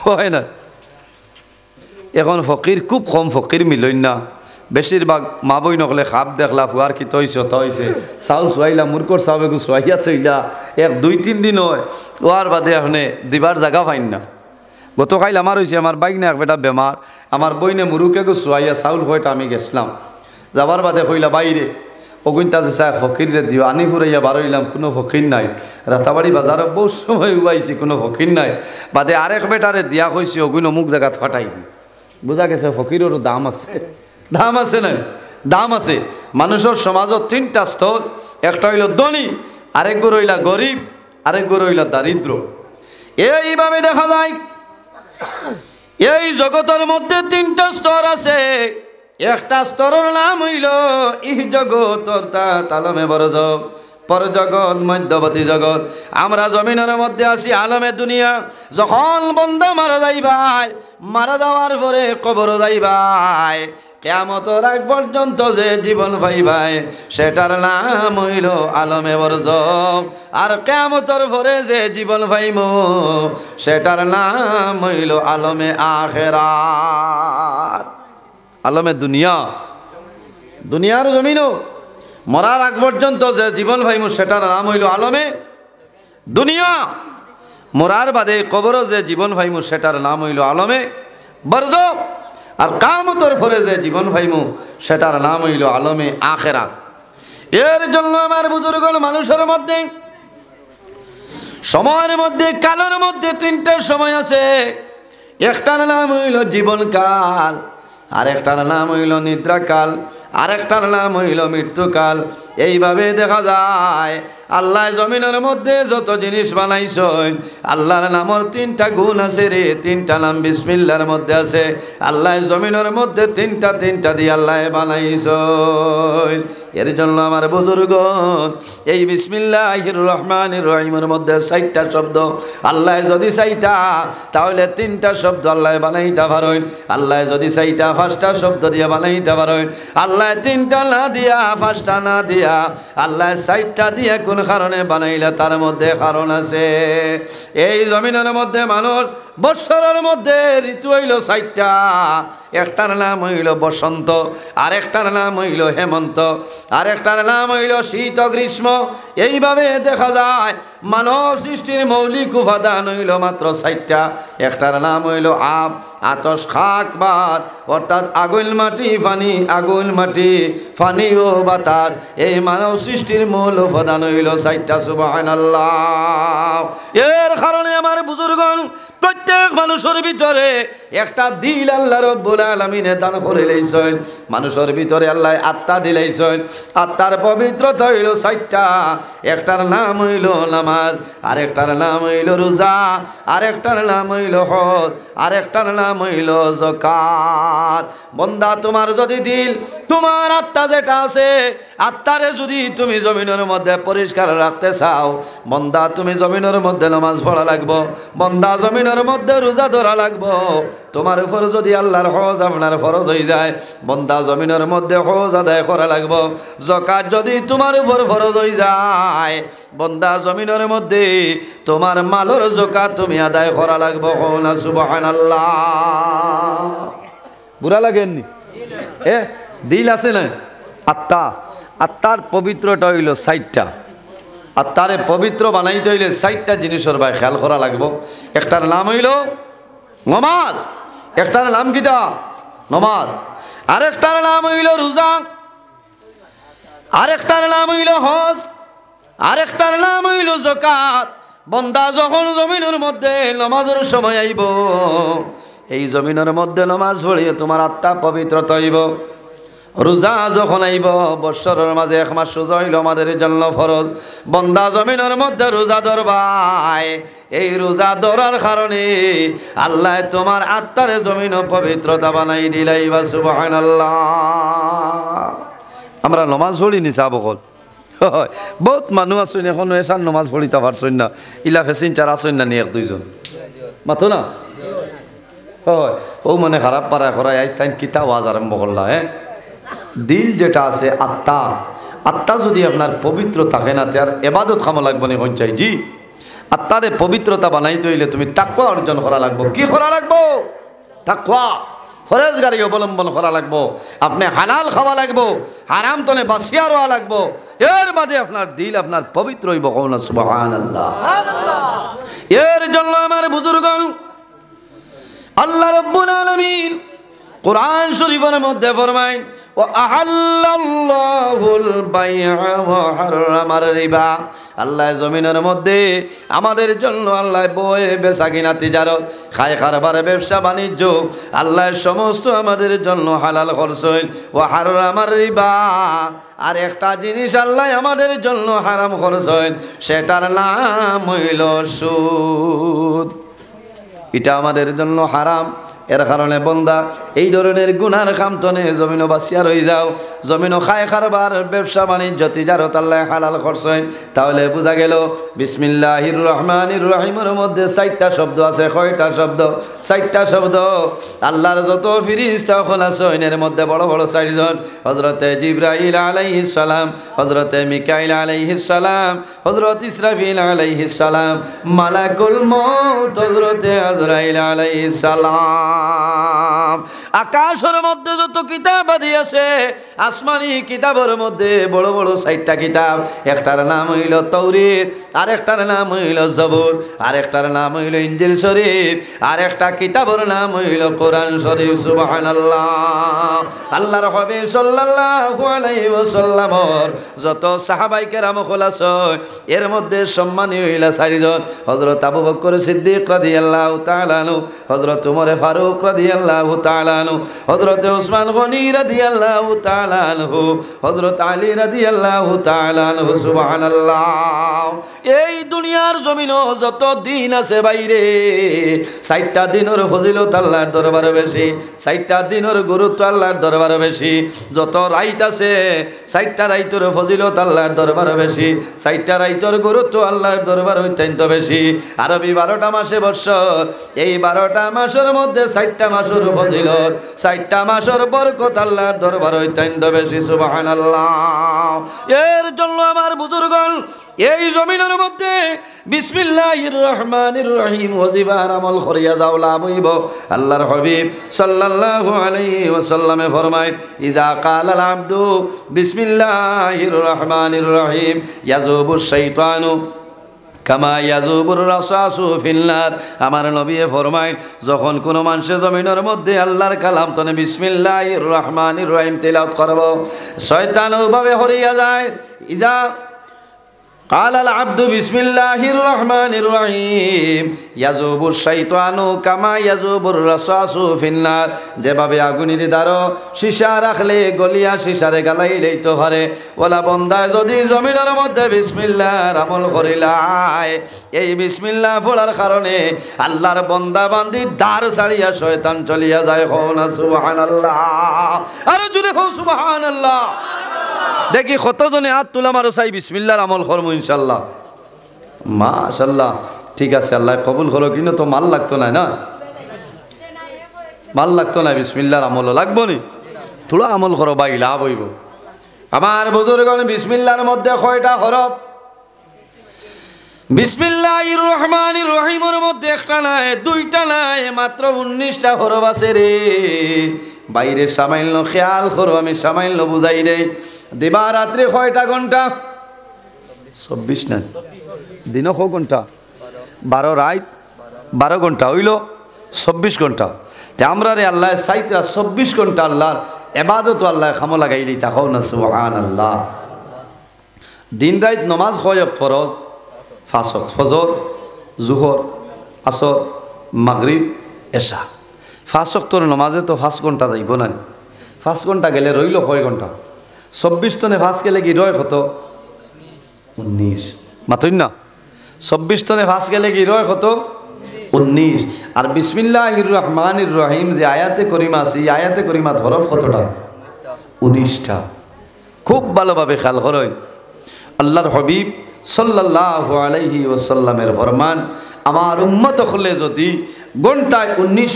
হয় না? এখন ফকির খুব কম, ফকির মিলইন না। বেশিরভাগ মা বই নকলে খাপ দেখলা ফুয়ার কি তৈছ তৈছে, চাউল সোয়াইলা মুরকর চাউল এগু সোয়াইয়া থইলা 1-2-3 দিন হয়, ওয়ার বাদে এখানে দিবার জায়গা পাইন না। গতকাল আমার হয়েছে, আমার বাইক না একটা বেমার, আমার বইনে মুরুকে গো সোয়াইয়া চাউল হয়টা আমি গেছিলাম, যাবার বাদে কইলা বাইরে অগুনটা যে চায় ফকিরে দিও, আনি ফুরাইয়া বারইলাম, কোনো ফকির নাই। রাতাবাড়ি বাজারে বহু সময় উবাইছি, কোনো ফকির নাই। বাদে আরেক বেটারে দিয়া কইছি অগুন অমুক জায়গাত ফাটাই দি। বোঝা গেছে ফকিরেরও দাম আছে, দাম আছে না, দাম আছে। মানুষের সমাজত 3টা স্তর, একটা হইল ধনী, আরেক গো রইলা গরিব, আরেক গো রইলা দারিদ্র। এইভাবে দেখা যায় এই জগতের মধ্যে 3টা স্তর আছে। একটা স্তরের নাম হইল ইহ জগৎ, আলমে বরজগ, পর জগৎ, মধ্যবর্তী জগৎ। আমরা জমিনের মধ্যে আছি আলমে দুনিয়া। যখন বন্দা মারা যাইবাই, মারা যাওয়ার পরে কবর যাইবাই, কিয়ামতের আগ পর্যন্ত যে জীবন পাইবাই সেটার নাম হইল আলমে বরজখ। আর কিয়ামতের পরে যে জীবন পাইব সেটার নাম হইল আলমে আখিরাত। আলমে দুনিয়া, দুনিয়ার জমিনও মরার আগ পর্যন্ত যে জীবন পাইব সেটার নাম হইল আলমে দুনিয়া। মরার বাদে কবর যে জীবন পাইব সেটার নাম হইল আলমে বরজখ। আর কিয়ামতের পরে যে জীবন পাইমু সেটার নাম হইল আলমে আখিরাত। এর জন্য আমার বুজুর্গ মানুষের মধ্যে সময়ের মধ্যে কালের মধ্যে 3টা সময় আছে। একটার নাম হইল জীবনকাল, আরেকটার নাম হইল নিদ্রাকাল, আরেকটার নাম হইল মৃত্যুকাল। এইভাবে দেখা যায় আল্লাহ জমিনের মধ্যে যত জিনিস বানাইছেন, আল্লাহর নামের 3টা গুণ আছে রে, 3টা নাম বিসমিল্লাহর মধ্যে আছে। আল্লাহ জমিনের মধ্যে 3টা দিয়ে আল্লাহ বানাইছেন। এর জন্য আমার বুজুর্গ এই বিসমিল্লাহির রহমানির রহিমের মধ্যে 4টা শব্দ আল্লাহ যদি চাইতা তাহলে 3টা শব্দ আল্লাহ বানাইতে পারেন। আল্লাহ যদি চাইতা 5টা শব্দ দিয়ে বানাইতে পারেন। আল্লাহ 3টা না দিয়া 5টা না দিয়া আল্লাহ 4টা দিয়ে কোন কারণে বানাইলে তার মধ্যে কারণ আছে। এই জমিনের মধ্যে মানুষ বৎসরের মধ্যে ঋতু হইল 4টা। একটার নাম হইল বসন্ত, আরেকটার নাম হইল হেমন্ত, আরেকটার নাম হইল শীত গ্রীষ্ম। এইভাবে দেখা যায় মানব সৃষ্টির মৌলিক উপাদান হইল মাত্র 4টা। একটার নাম হইল আপ, আতস, খাক, বাত, অর্থাৎ আগুন মাটি পানি, আগুন মাটি পানি ও বাতাস। এই মানব সৃষ্টির মূল উপাদান হইল 4টা। সুবহানাল্লাহ। এর কারণে আমার বুজুর্গণ প্রত্যেক মানুষের ভিতরে একটা দিল আল্লাহ রব্বুল আলামিনে দান করে লইছেন। মানুষের ভিতরে আল্লাহ আত্মা দিলাইছেন। আত্মার পবিত্রতা হইল 4টা। একটার নাম হইল নামাজ, আরেকটার নাম হইল রোজা, আরেকটার নাম হইল হজ, আরেকটার নাম হইল যাকাত। বন্দা তোমার যদি দিল, তোমার আত্মা যেটা আছে, আত্মারে যদি তুমি জমিনের মধ্যে পরিষ্কার রাখতে চাও, বন্দা তুমি জমিনের মধ্যে নামাজ পড়া লাগবো, বন্দা জমিনের মধ্যে রোজা ধরা লাগবো। তোমার উপর যদি আল্লাহর হজ আপনার ফরজ হয়ে যায়, বন্দা জমিনের মধ্যে হজ আদায় করা লাগবো। যাকাত যদি তোমার উপর ফরজ হয়ে যায়, বন্দা জমিনের মধ্যে তোমার মালের যাকাত তুমি আদায় করা লাগবো। না সুবহানাল্লাহ। বুড়া লাগেননি? দিল আছে না, আত্মা, আত্মার পবিত্রটা হইল 4টা। আত্মারে পবিত্র বানাইতে হইলে 4টা জিনিসের ভাই খেয়াল করা লাগবো। একটার নাম হইল নমাজ, একটার নাম কিটা নমাজ, আরেকটার নাম হইল রোজা, আরেকটার নাম হইল হজ, আরেকটার নাম হইল যাকাত। বন্দা যখন জমিনের মধ্যে নমাজের সময় আইব, এই জমিনের মধ্যে নমাজ পড়িয়ে তোমার আত্মা পবিত্রতা হইব। রোজা যখন আইব, বৎসরের মাঝে 1 মাস রোজা হইল আমাদের জন্য ফরজ। বন্দা জমিনের মধ্যে রোজা ধরবাই, এই রোজা ধরার কারণে আল্লাহ তোমার আত্মারে জমিন পবিত্রতা বানাই দিলাই। বা সুবহানাল্লাহ। আমরা নমাজ পড়ি নি চাবকল, হয় বহুত মানুষ আসুন এখন এসার নমাজ পড়িতে পারছেন না ইলা ফেসিন চার আসুন না নি এক দুইজন মাথো না হয় ও মানে খারাপ পারা করায় আইস তাই কিতা ওয়াজ আরম্ভ করলা হ্যাঁ দিল যেটা আছে আত্মা আত্মা যদি আপনার পবিত্র থাকে না তার এবাদত খামো লাগবো না কোন চাই জি আত্মারে পবিত্রতা বানাইতে হইলে তুমি তাকওয়া অর্জন করা লাগবো কি করা লাগবো তাকওয়া ফরেজগারি অবলম্বন করা লাগবো আপনি হালাল খাওয়া লাগবো হারাম তনে বাসিয়া রোয়া লাগবো এর মাঝে আপনার দিল আপনার পবিত্র হইব কওনা সুবহানাল্লাহ এর জন্য আমার বুজুর্গগণ আল্লাহ রাব্বুল আলামিন কুরআন শরীফের মধ্যে ফরমায় ওয়া আহাল্লাল্লাহুল বাইআ ওয়া হারামার রিবা আল্লাহ জমিনের মধ্যে আমাদের জন্য আল্লাহ বয়ে বেচা কিনা তিজারত খায় কারবার ব্যবসা বাণিজ্য আল্লাহ সমস্ত আমাদের জন্য হালাল করছেন ওয়া হারামার রিবা আর একটা জিনিস আল্লাহ আমাদের জন্য হারাম করছেন সেটার নাম হইল সুদ এটা আমাদের জন্য হারাম এর কারণে বন্দা এই ধরনের গুনার খামতনে জমিনও বাসিয়া রয়ে যাও জমিনও খায় কারবার ব্যবসা বাণিজ্য তিজারত আল্লাহ হালাল করছেন তাহলে বোঝা গেল বিসমিল্লাহির রহমানির রহিমের মধ্যে 4টা শব্দ আছে কয়টা শব্দ 4টা শব্দ আল্লাহর যত ফেরেশতা আছেন এর মধ্যে বড় বড় 4 জন হযরতে জিবরাইল আলাইহিস সালাম হযরতে মিকাইল আলাইহিস সালাম হযরত ইসরাফিল আলাইহিস সালাম মালাকুল মউত হযরতে আজরাইল আলাইহিস সালাম আকাশের মধ্যে যত কিতাব আদি আছে আসমানি কিতাবের মধ্যে বড় বড় 4টা কিতাব একটার নাম হইল তাওরীত আর একটার নাম হইল জবুর আর একটার নাম হইল ইনজিল শরীফ আর একটা কিতাবের নাম হইল কোরআন শরীফ সুবহানাল্লাহ আল্লাহর হাবিব সাল্লাল্লাহু আলাইহি ওয়াসাল্লামর যত সাহাবায়ে কেরাম আছেন এর মধ্যে সম্মানী হইল 4 জন হযরত আবু বকর সিদ্দিক রাদিয়াল্লাহু তাআলা আনহু হযরত ওমর ফারুক রাদিয়াল্লাহু তাআলা আনহু হযরত ওসমান গনি রাদিয়াল্লাহু তাআলা আনহু হযরত আলী রাদিয়াল্লাহু তাআলা আনহু সুবহানাল্লাহ এই দুনিয়ার জমিনও যত দিন আছে বাইরে 4টা দিনের ফজিলত আল্লাহর দরবারে বেশি 4টা দিনের গুরুত্ব আল্লাহর দরবারে বেশি যত রাত আছে 4টা রাতের ফজিলত আল্লাহর দরবারে বেশি 4টা রাতের গুরুত্ব আল্লাহর দরবারে অত্যন্ত বেশি আরবি 12টা মাসে বছর এই 12টা মাসের মধ্যে 4টা মাসের ফজিলত 4টা মাসের বরকত আল্লাহর দরবারে অত্যন্ত বেশি সুবহানাল্লাহ এর জন্য আমার বুজুর্গগণ এই জমিনের মধ্যে বিসমিল্লাহির রহমানির রহিম ওয়াজিবার আমল করিয়া যাও লাভ হইব আল্লাহর হাবিব সাল্লাল্লাহু আলাইহি ওয়াসাল্লামে ফরমায় ইজা কালাল আবদু বিসমিল্লাহির রহমানির রহিম ইয়াজুবুশ শাইতানু কামা ইয়াজুবুর রাসাসু ফিন্নার আমার নবী ফরমায় যখন কোনো মানুষে জমিনের মধ্যে আল্লাহর কালাম তনে বিসমিল্লাহির রহমানির রহিম তেলাওয়াত করব শয়তান ওভাবে হরিয়া যায় ইজা قال العبد بسم الله الرحمن الرحيم يذوب الشيطان كما يذوب الرصاص في النار যেভাবে আগুনের দ্বারা সীসা রাখলে গলিয়া সীসারে গালাইলেই তো পারে ওলা বান্দা যদি জমিনের মধ্যে বিসমিল্লাহর আমল করিলায় এই বিসমিল্লাহ পড়ার কারণে আল্লাহর বান্দা বান্দি দ্বার ছাড়িয়া শয়তান চলিয়া যায় না সুবহানাল্লাহ আরে জুড়ে হো সুবহানাল্লাহ দেখি কতজনে হাত তুলা মারো চাই বিসমিল্লাহর আমল করবো ইনশাল্লাহ মাশাল্লাহ ঠিক আছে আল্লাহ কবুল করো কিন্তু তো মাল লাগতো না না মাল লাগতো না বিসমিল্লাহর আমল লাগবো নি থোড়া আমল করো ভাই লাভ হইব আমার বুজুর্গগণ বিসমিল্লাহর মধ্যে কয়টা হরফ বিসমিল্লাহির রহমানির রহিমের মধ্যে একটা নাই দুইটা নাই মাত্র 19টা হরফ আছে রে বাইরে সামাইল খেয়াল করো আমি সামাইল বুঝাই দেই দিবা রাত্রে কয়টা ঘন্টা 24 না দিন ক ঘন্টা 12 রাত 12 ঘন্টা হইল 24 ঘন্টা তে আমরা রে আল্লাহ সাইতরা 24 ঘন্টা আল্লাহর ইবাদত আল্লাহ খামো লাগাই দিই তাকাও না সুবহানাল্লাহ দিন রাত নামাজ কয় ওয়াক্ত ফরজ 5 ওয়াক্ত ফজর জোহর আসর মাগরিব এশা 5 ওয়াক্তের নামাজে তো 5 ঘন্টা যাইব না 5 ঘন্টা গেলে রইল কয় ঘন্টা 24 টনে 5 গেলে কি রয় কত 19 মাতই না 24 টনে 5 গেলে কি রয় কত 19 আর বিসমিল্লাহির রহমানির রহিম যে আয়াতে করিমা আছে এই আয়াতে করিমা হরফ কতটা 19টা খুব ভালোভাবে খেয়াল করেন আল্লাহর হাবিব সাল্লাল্লাহু আলাইহি ওয়াসাল্লামের ফরমান, আমার উম্মত হলে যদি ঘন্টায় 19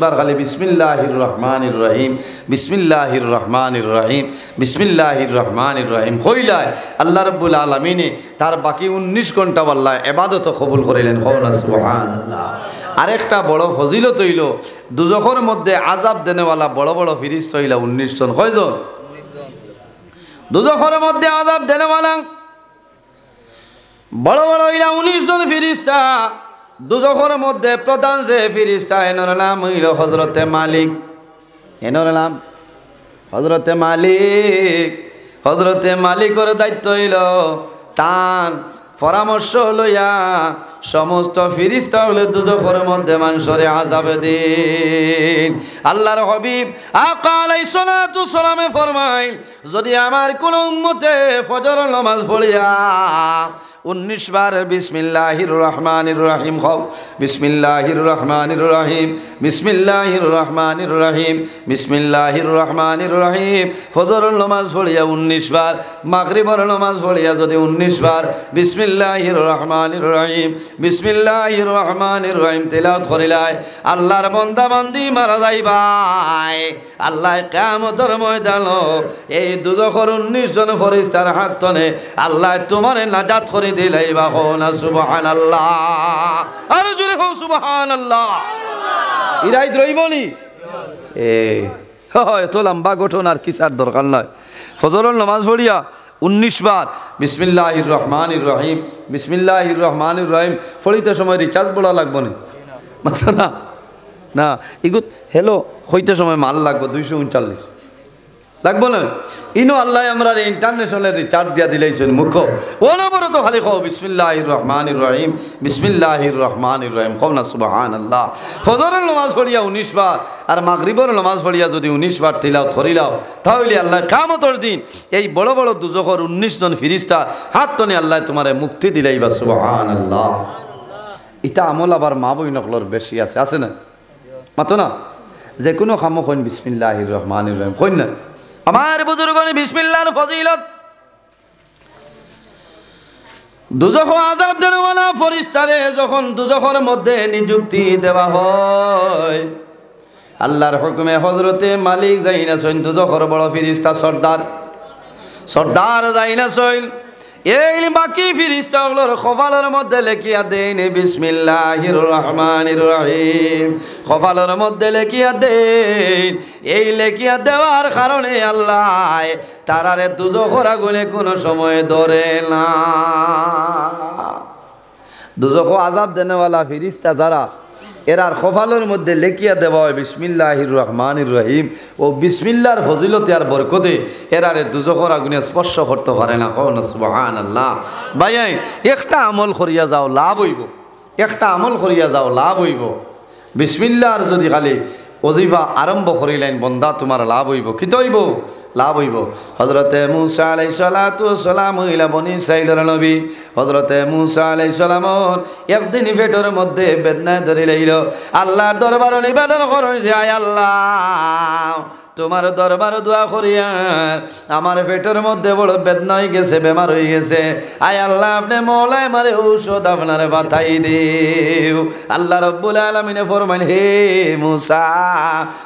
বার খালি বিসমিল্লাহির রহমানির রহিম, বিসমিল্লাহির রহমানির রহিম, বিসমিল্লাহির রহমানির রহিম কইলায়, আল্লাহ রাব্বুল আলামিনে তার বাকি 19 ঘন্টা আল্লাহ ইবাদত কবুল করিলেন। সুবহানাল্লাহ। আরেকটা বড় ফজিলত হইল, দুজখের মধ্যে আযাব দেনেওয়ালা বড় বড় ফেরেশতা হইলা 19 জন। কয়জন? দুজখের মধ্যে আযাব দেনেওয়ালা বড় বড় হইলা 19 জন ফেরেশতা। দুজখের মধ্যে প্রধান যে ফেরেশতা, এনার নাম হইল হযরতে মালিক। এনার নাম হযরতে মালিক। হযরতে মালিকের দায়িত্ব হইল তার পরামর্শ লইয়া সমস্ত ফেরেশতা হলে দুজখের মধ্যে মানুষরে আযাব দিন। আল্লাহর হাবিব আকা আলাইহিস সালাতু সালামে ফরমাইল, যদি আমার কোন উম্মতে ফজর নামাজ পড়িয়া 19 বার বিসমিল্লাহির রহমানির রহিম খাও, বিসমিল্লাহির রহমানির রহিম, বিসমিল্লাহির রহমানির রহিম, বিসমিল্লাহির রহমানির রহিম, ফজর নামাজ পড়িয়া 19 বার, মাগরিবের নামাজ পড়িয়া যদি 19 বার বিসমিল্লাহির রহমানির রহিম, বিসমিল্লাহির রহমানির রহিম তেলাওয়াত করিলাই, আল্লাহর বান্দা বান্দি মারা যাইবাই। আল্লাহ কিয়ামতের ময়দানে এই দুজখের 19 জন ফেরেশতার হাত ধরে আল্লাহ তোমারে নাজাত করে দিলাইবা। না সুবহানাল্লাহ। আর জোরে হও সুবহানাল্লাহ। ইরাই রইবনি এত লম্বা ঘটনার কিসার দরকার নয়। ফজরের নামাজ পড়িয়া 19 বার বিসমিল্লাহির রহমানির রহিম, বিসমিল্লাহির রহমানির রহিম ফলিতে সময় রিচার্জ বড়া লাগবো না, মাথা না না এগুত হেলো হইতে সময় মাল লাগবো 239 লাগবো না। ইনো আল্লাহ আমরা ইন্টারন্যাশনাল রিচার্জ দিয়া দিলাইছেন মুখ অনবরত খালি খাও বিসমিল্লাহির রহমানির রহিম, বিসমিল্লাহির রহমানির রহিম খাও না সুবহানাল্লাহ। ফজরের নামাজ পড়িয়া 19 বার আর মাগরিবের নামাজ পড়িয়া যদি 19 বার তিলাওয়াত করিলাও, তাহলে আল্লাহ কিয়ামতের দিন এই বড় বড় দুজখের 19 জন ফেরেশতা হাত টানে আল্লাহ তোমারে মুক্তি দিলাইবা। সুবহানাল্লাহ। এটা আমল আবার মা বই নকলর বেশি আছে, আছে না? মাতো না যে কোনো কামো কইন বিসমিল্লাহির রহমানির রহিম কইন না। আমার বুজুর্গনি বিসমিল্লাহর ফজিলত। দুজখ আযাব দেওয়ালা ফেরেশতারে যখন দুজখের মধ্যে নিযুক্তি দেওয়া হয়, আল্লাহর হুকুমে হযরতে মালিক যাইনা সইন দুজখের বড় ফেরেশতা সর্দার যাইনা সইন এই বাকি ফেরেশতাগুলোর কপালের মধ্যে লেখিয়া দেন বিসমিল্লাহির রহমানির রহিম, কপালের মধ্যে লেখিয়া দেন। এই লেখিয়া দেওয়ার কারণে আল্লাহ তারারে দুজখের আগুনে কোনো সময় ধরে না। দুজখ আযাব দেনেওয়ালা ফেরেশতা যারা, এরার কপালের মধ্যে লেখিয়া দেওয়া হয় বিসমিল্লাহির রহমানির রহিম ও বিসমিল্লাহর ফজিলতে আর বরকতে এরারে দুজখের আগুনে স্পর্শ করতে পারে না। কওনা সুবহানাল্লাহ। ভাই একটা আমল করিয়া যাও লাভ হইব, একটা আমল করিয়া যাও লাভ হইব। বিসমিল্লাহর যদি খালি ওজিফা আরম্ভ করিলেন বন্দা তোমার লাভ হইব। কি হইব? লাভ হইব। হযরতে মূসা আলাইহিস সালাতু সালাম হইলা বনি ইসরাঈলের নবী। হযরতে মূসা আলাইহিস সালামর একদিন পেটের মধ্যে বেদনা ধরে লইল। আল্লাহর দরবারে নিবেদন করে যে আয় আল্লাহ তোমার দরবার দোয়া করিয়া আমার পেটের মধ্যে বড় বেদনা হয়ে গেছে, বেমার হয়ে গেছে। আয় আল্লাহ আপনি মওলাই মারে ঔষধ আপনারে বাতাই দিও। আল্লাহ রাব্বুল আলামিনে ফরমাইল, হে মূসা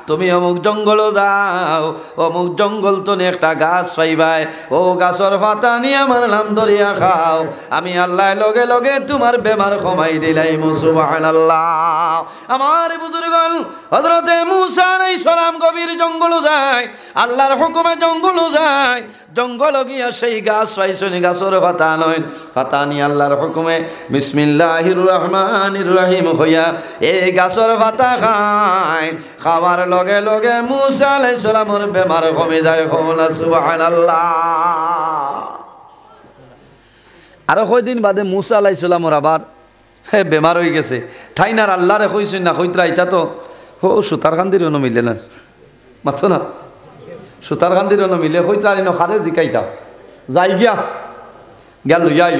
তুমি অমুক জঙ্গল যাও, অমুক জঙ্গল তো একটা গাছ পাইবাই, ও গাছের পাতা নিয়ে আমার নাম ধরিয়া খাও, আমি আল্লাহ লগে লগে তোমার বেমার কমাই দিলাই। সুবহানাল্লাহ। আমার বুজুর্গণ হযরতে মূসা আলাইহিস সালাম গভীর জঙ্গল যায়, আল্লাহর হুকুমে জঙ্গল যায়। জঙ্গল গিয়া সেই গাছ পাইছনি, গাছের পাতা নয়, পাতা নিয়ে আল্লাহর হুকুমে বিসমিল্লাহির রহমানির রহিম হইয়া এই গাছের পাতা খায়। খাওয়ার লগে লগে মূসা আলাইহিস সালামের বেমার কমে যায়। সুবহানাল্লাহ। আরো কয়দিন বাদে মূসা আলাইহিস সালামের আবার বেমার হয়ে গেছে। থাইনার আল্লাহরে কইছেন না কইতরা এটা তো ও সুতার কান্দির অন্য মিলে না, মাথো না সুতার কান্দির অন্য মিলে কইতরা আনিন খারে জিকাইতা যাই গিয়া গেল যাই।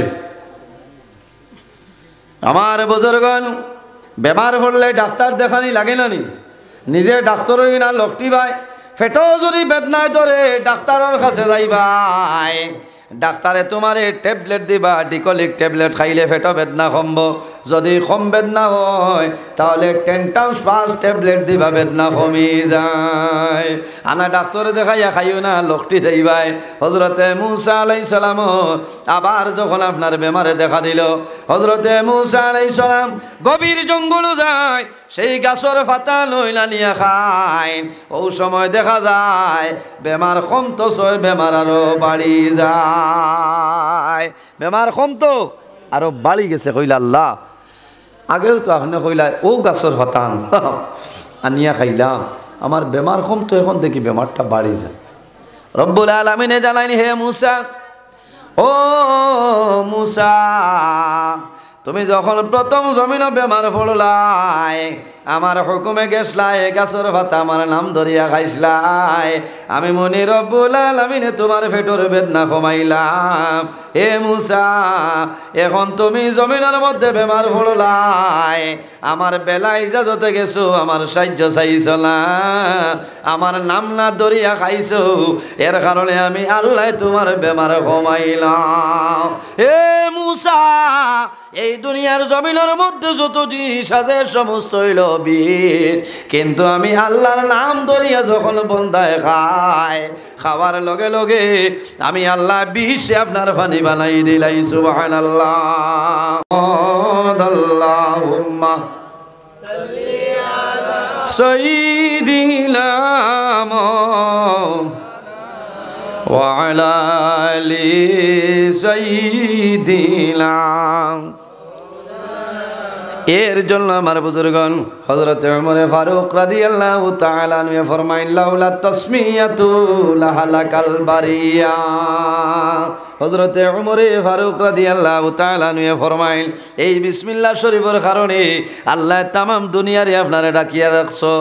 আমার বুজুর্গণ বেমার হলে ডাক্তার দেখানি লাগে না নি? নিজে ডাক্তার হই না লোকটি ভাই, ফেটো যদি বেদনায় ধরে ডাক্তারের কাছে যাইবাই। ডাক্তারে তোমারে ট্যাবলেট দিবা, ডিকলিক ট্যাবলেট খাইলে পেট বেদনা কমব। যদি কম বেদনা হয় তাহলে 10 টাইমস 5 ট্যাবলেট দিবা, বেদনা কমি যায়। আনা ডাক্তারে দেখাইয়া খাইও না, লোকটি যাইবাই। হজরতে মুসা আলাইহিস সালাম আবার যখন আপনার বেমারে দেখা দিল, হজরতে মুসা আলাইহিস সালাম গভীর জঙ্গল যায়, সেই গাছের পাতা লইলা নিয়ে খায়। ও সময় দেখা যায় বেমার কমতো ছয়, বেমার আরো বাড়ি যায়। বেমার কমতো আরো বাড়ি গেছে। কইলা আল্লাহ, আগেও তো আপনি কইলা ও গাছের পাতা আনিয়া খাইলাম, আমার বেমার কমতো, এখন দেখি বেমারটা বাড়ি যায়। রব্বুল আলামিনে জানাইনি, হে মুসা, ও মুসা, তুমি যখন প্রথম জমিন বেমার পড়লাই, আমার হুকুমে গেছলাই, গাছের ভাতা আমার নাম ধরিয়া খাইছলাই, আমি মনি রব্বুল আলামিনে তোমার পেটর বেদনা কমাইলাম। হে মুসা, এখন তুমি জমিনের মধ্যে বেমার পড়লাই, আমার বেলা ইজাজতে গেছো, আমার সাহায্য চাইছ না, আমার নাম না ধরিয়া খাইছো, এর কারণে আমি আল্লাহ তোমার বেমার কমাইলাম। হে মুসা, এই দুনিয়ার জমিনের মধ্যে যত জিনিস আছে সমস্ত হইল বিষ, কিন্তু আমি আল্লাহর নাম ধরিয়া যখন বন্দায় খায়, খাওয়ার লগে লগে আমি আল্লাহ বিষে আপনার পানি বানাই দিলাই। সুবহানাল্লাহ। আল্লাহুম্মা সাল্লি আলা সাইয়্যিদিনা ওয়া আলা আলি সাইয়্যিদিনা। এর জন্য আমার বুজুর্গণ হযরত ওমর ফারুক রাদিয়াল্লাহু তাআলা আনহু ফরমাইন, লাউলা তাসমিয়াতু লাহালাকাল বারিয়া। হযরত ওমর ফারুক রাদিয়াল্লাহু তাআলা আনহু ফরমাইন, এই বিসমিল্লাহ শরীফের কারণে আল্লাহ তামাম দুনিয়ারে আপনারে ডাকিয়া রাখছে।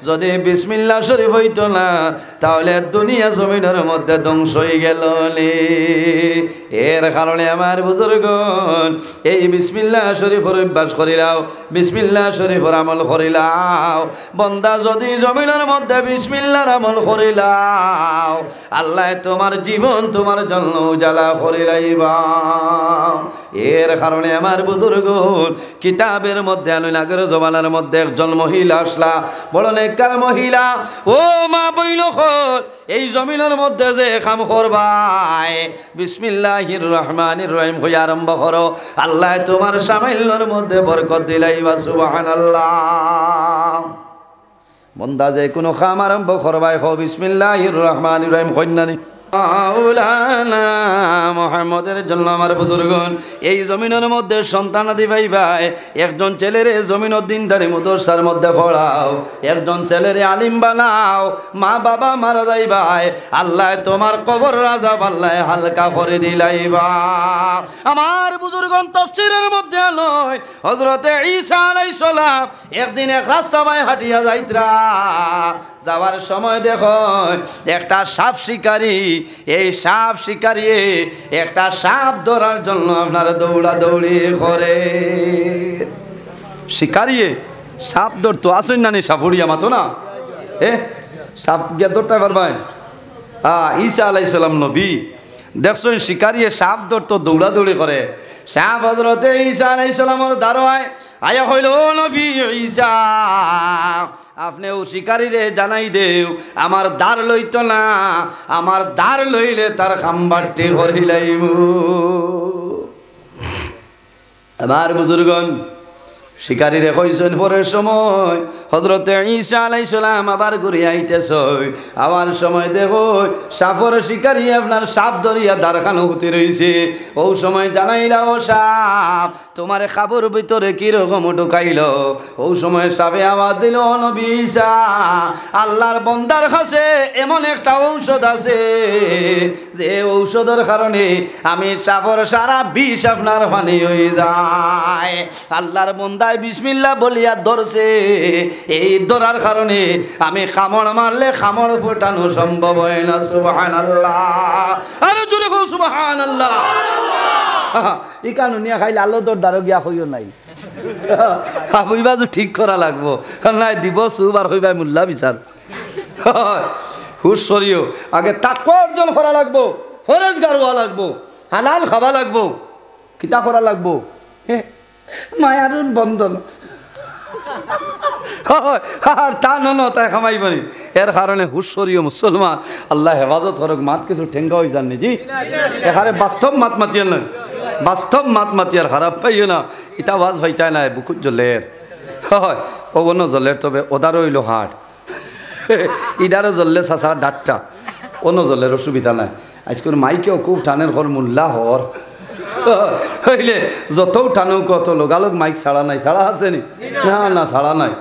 যদি বিসমিল্লাহ শরীফ হইতো না তাহলে দুনিয়া জমিনের মধ্যে ধ্বংস হয়ে গেল। এর কারণে আমার বুজুর্গণ এই বিসমিল্লাহ শরীফের অভ্যাস করিলাও, বিসমিল্লাহ শরীফের আমল করিলাও। বন্দা যদি জমিনের মধ্যে বিসমিল্লাহর আমল করিলাও, আল্লাহ তোমার জীবন তোমার জন্য উজালা করিলাইবা। এর কারণে আমার বুজুর্গণ কিতাবের মধ্যে আগের জমানার মধ্যে একজন মহিলা আসলা, বড় নেককার মহিলা। ও মা বইল, এই জমিনের মধ্যে যে কাম করবাই বিসমিল্লাহির রহমানির রহিম হয়ে আরম্ভ করো, আল্লাহ তোমার সামাইলের মধ্যে বরকত দিলাইবা। সুবহানাল্লাহ। বন্দা যে কোনো কাম আরম্ভ করবাই হো বিসমিল্লাহির রহমানির রহিম কইনানি। মাওলানা মুহাম্মদের জন্য আমার বুজুর্গণ এই জমিনের মধ্যে সন্তান আদি ভাই ভাই, একজন ছেলেরে জমিনের দিনদারি মাদ্রাসার মধ্যে পড়াও, একজন ছেলেরে আলিম বানাও। মা বাবা মারা যাই ভাই, আল্লাহ তোমার কবর আযাব আল্লাহ হালকা করে দিলাইবা। আমার বুজুর্গণ তাফসীরের মধ্যে লয় হযরতে ঈসা আলাইহিস সালাম একদিন এক রাস্তা বাই হাঁটিয়া যাইতরা, যাওয়ার সময় দেখো একটা সাপ শিকারী, এই সাপ শিকারী একটা সাপ ধরার জন্য আপনারা দৌড়া দৌড়ি করে। শিকারী সাপ ধরতো, আসেন না নি সাপুরিয়া মাতো না, সাপ গিয়া ধরতে পারবেন। ঈসা আলাইহিস সালাম নবী, দেখছেন শিকারী সাপ ধরতো, দৌড়াদৌড়ি করে। সাপ হযরতে ঈসা আলাইহিস সালামের দাঁড়ায় আয়া হইল, ও নবী ঈসা, আপনি ও শিকারীরে জানাই দেও আমার দ্বার লইতো না, আমার দ্বার লইলে তার খাম্বারটি হরিলাইব। আমার বুজুর্গণ শিকারীরে কইছেন পরের সময় হযরতে ঈসা আলাইহিস সালাম আবার ঘুরে আইতেছ, আবার সময় দেখো সাপর শিকারী আপনার সাপ ধরিয়া দারখানো হতে রইছে। ও সময় জানাইলা, ও সাপ তোমার খাবর ভিতরে কিরকম ঢুকাইল? ও সময় সাপে আওয়াজ দিল, ও নবী ঈসা, আল্লাহর বন্দার কাছে এমন একটা ঔষধ আছে যে ঔষধের কারণে আমি সাপর সারা বিষ আপনার পানি হয়ে যায়। আল্লাহর বন্দা বিসমিল্লাহ বলিয়া ধরছে, এই ধরার কারণে আমি কামড় মারলে কামড় ফোটানো সম্ভব হয় না। সুবহানাল্লাহ। আরে জোরে কও সুবহানাল্লাহ। এই কানুনিয়া খাইলে আলো তোর দ্বারো গিয়া হইও নাই, হইবা তো ঠিক করা লাগবো, নাই দিব সুবার হইবা মোল্লা বিচার হুশ সরিও, আগে তাকওয়া অর্জন করা লাগবো, ফরজ গারোয়া লাগবো, হালাল খাওয়া লাগবো, কিতা করা লাগবো, মায়ারুন বন্ধন আর তা তাই খামাইবানি। এর কারণে হুশরীয় মুসলমান আল্লাহ হেফাজত করুক। মাত কিছু ঠেঙ্গা হয়ে যাননি জি, এখানে বাস্তব মাত মাতিয়ার নয়, বাস্তব মাত মাতিয়ার খারাপ পাইও না। ইটা বাজ ভাইটাই নাই বুকুত জ্বলের, হয় ওগুলো জ্বলের, তবে ওদারও হইল হাট, ইদারও জ্বললে চাচা ডাটটা, অন্য জ্বলের অসুবিধা নাই। আজকের মাইকেও খুব টানের ঘর মোল্লা হর হইলে যতও টানো কত লোগালোক মাইক ছাড়া নাই, ছাড়া আছে নি? না না ছাড়া নাই।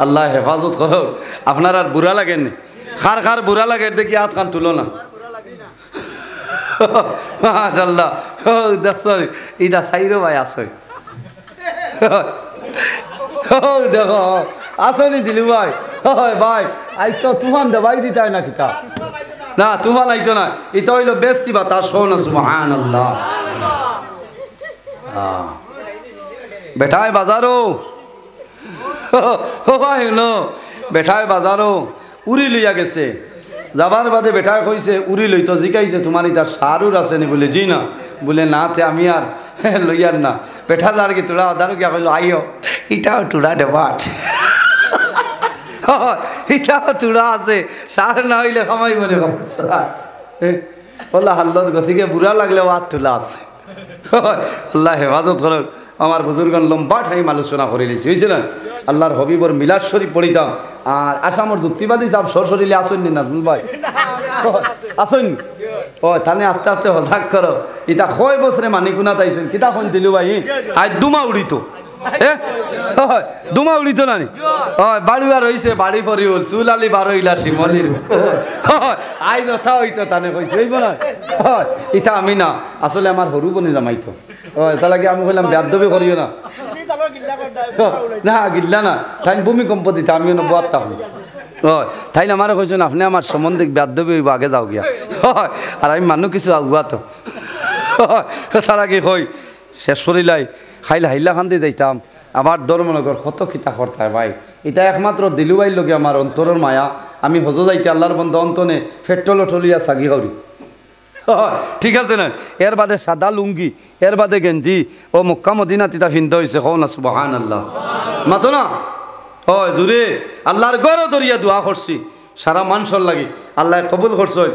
আল্লাহ হেফাজত করুক। আপনার আর বুড়া লাগেননি? খার খার বুড়া লাগে দেখি হাত খান তুলো না। মাশাআল্লাহ দেখছ ইটা সাইরো ভাই আসই, দেখো আসনি দিলু ভাই, ভাই আজ তো তুফান দেবাই দিতাই না কিতা, না তুফান আইতো না, এটা হইল বেস্তি বা তার শোন সুবহানাল্লাহ। বেটায় বাজারো বেটায় বাজারো উড়ি লইয়া গেছে, যাবার বাদে বেটায় কইছে উড়ি লইতো, জিকাইছে তোমার ইটা সারুর আছে নি? বলে জি না। বলে না তে আমি আর লইয়ার না। বেটা যার কি তোরা আদারও গিয়া কইল আইও ইটাও টুড়া ডেবাট, ইটাও টুড়া আছে, সার না হইলে খামাই মনে বললা হাল্লত গতিকে বুড়া লাগলেও হাত তোলা আছে। আল্লাহ হেফাজত করুক। আমার বুজুর্গন লম্বা টাইম আলোচনা করে লিছি বুঝছিলেন। আল্লাহর হবিবর মিলাদ শরীফ পড়িতাম। আর আসামর যুক্তিবাদী সাহেব সরসরিলে আসেননি নাজমুল ভাই? আসেননি? ও তাহলে আস্তে আস্তে হজাক করো। ইটা কয় বছরে মানিকুনা তাইছেন কিতা ফোন দিলু ভাই আজ দুমা উড়িত, দুমা উড়িত নানি? হয় বাড়ি বার হইছে, বাড়ি পরি হল চুল আলি বার হইলা শিমলির, আই যথা হইতো তানে কইছে হইব না। হয় ইটা আমি না, আসলে আমার হরু বনি জামাইতো। এটা লাগে আমি কইলাম বেয়াদবি করিও না, না গিল্লা না, তাই ভূমিকম্প দিতে আমিও না বাদ থাকবো। হয় তাইলে আমারও কইছেন আপনি আমার সম্বন্ধে বেয়াদবি হইব, আগে যাও গিয়া। হয় আর আমি মানুষ কিছু আগুয়া তো, তার আগে কই শেষ করিলাই খাইলে হাইলা খান্দি যাইতাম। আবার ধর্মনগর কত খিতা করতায় ভাই, এটা একমাত্র দিলুবাইর লগে আমার অন্তরের মায়া। আমি হজ যাইতে আল্লাহর বন্ধু অন্তনে পেট্রোল টলিয়া সাগি করি, ঠিক আছে না? এর বাদে সাদা লুঙ্গি, এর বাদে গেঞ্জি, ও মক্কা মদিনা তিতা ফিনতে হয়েছে, কও না সুবহানাল্লাহ মাতো না? হয় জুড়ে আল্লাহর গড় ধরিয়া দোয়া করছি সারা মানুষের লাগি, আল্লাহ কবুল করছই,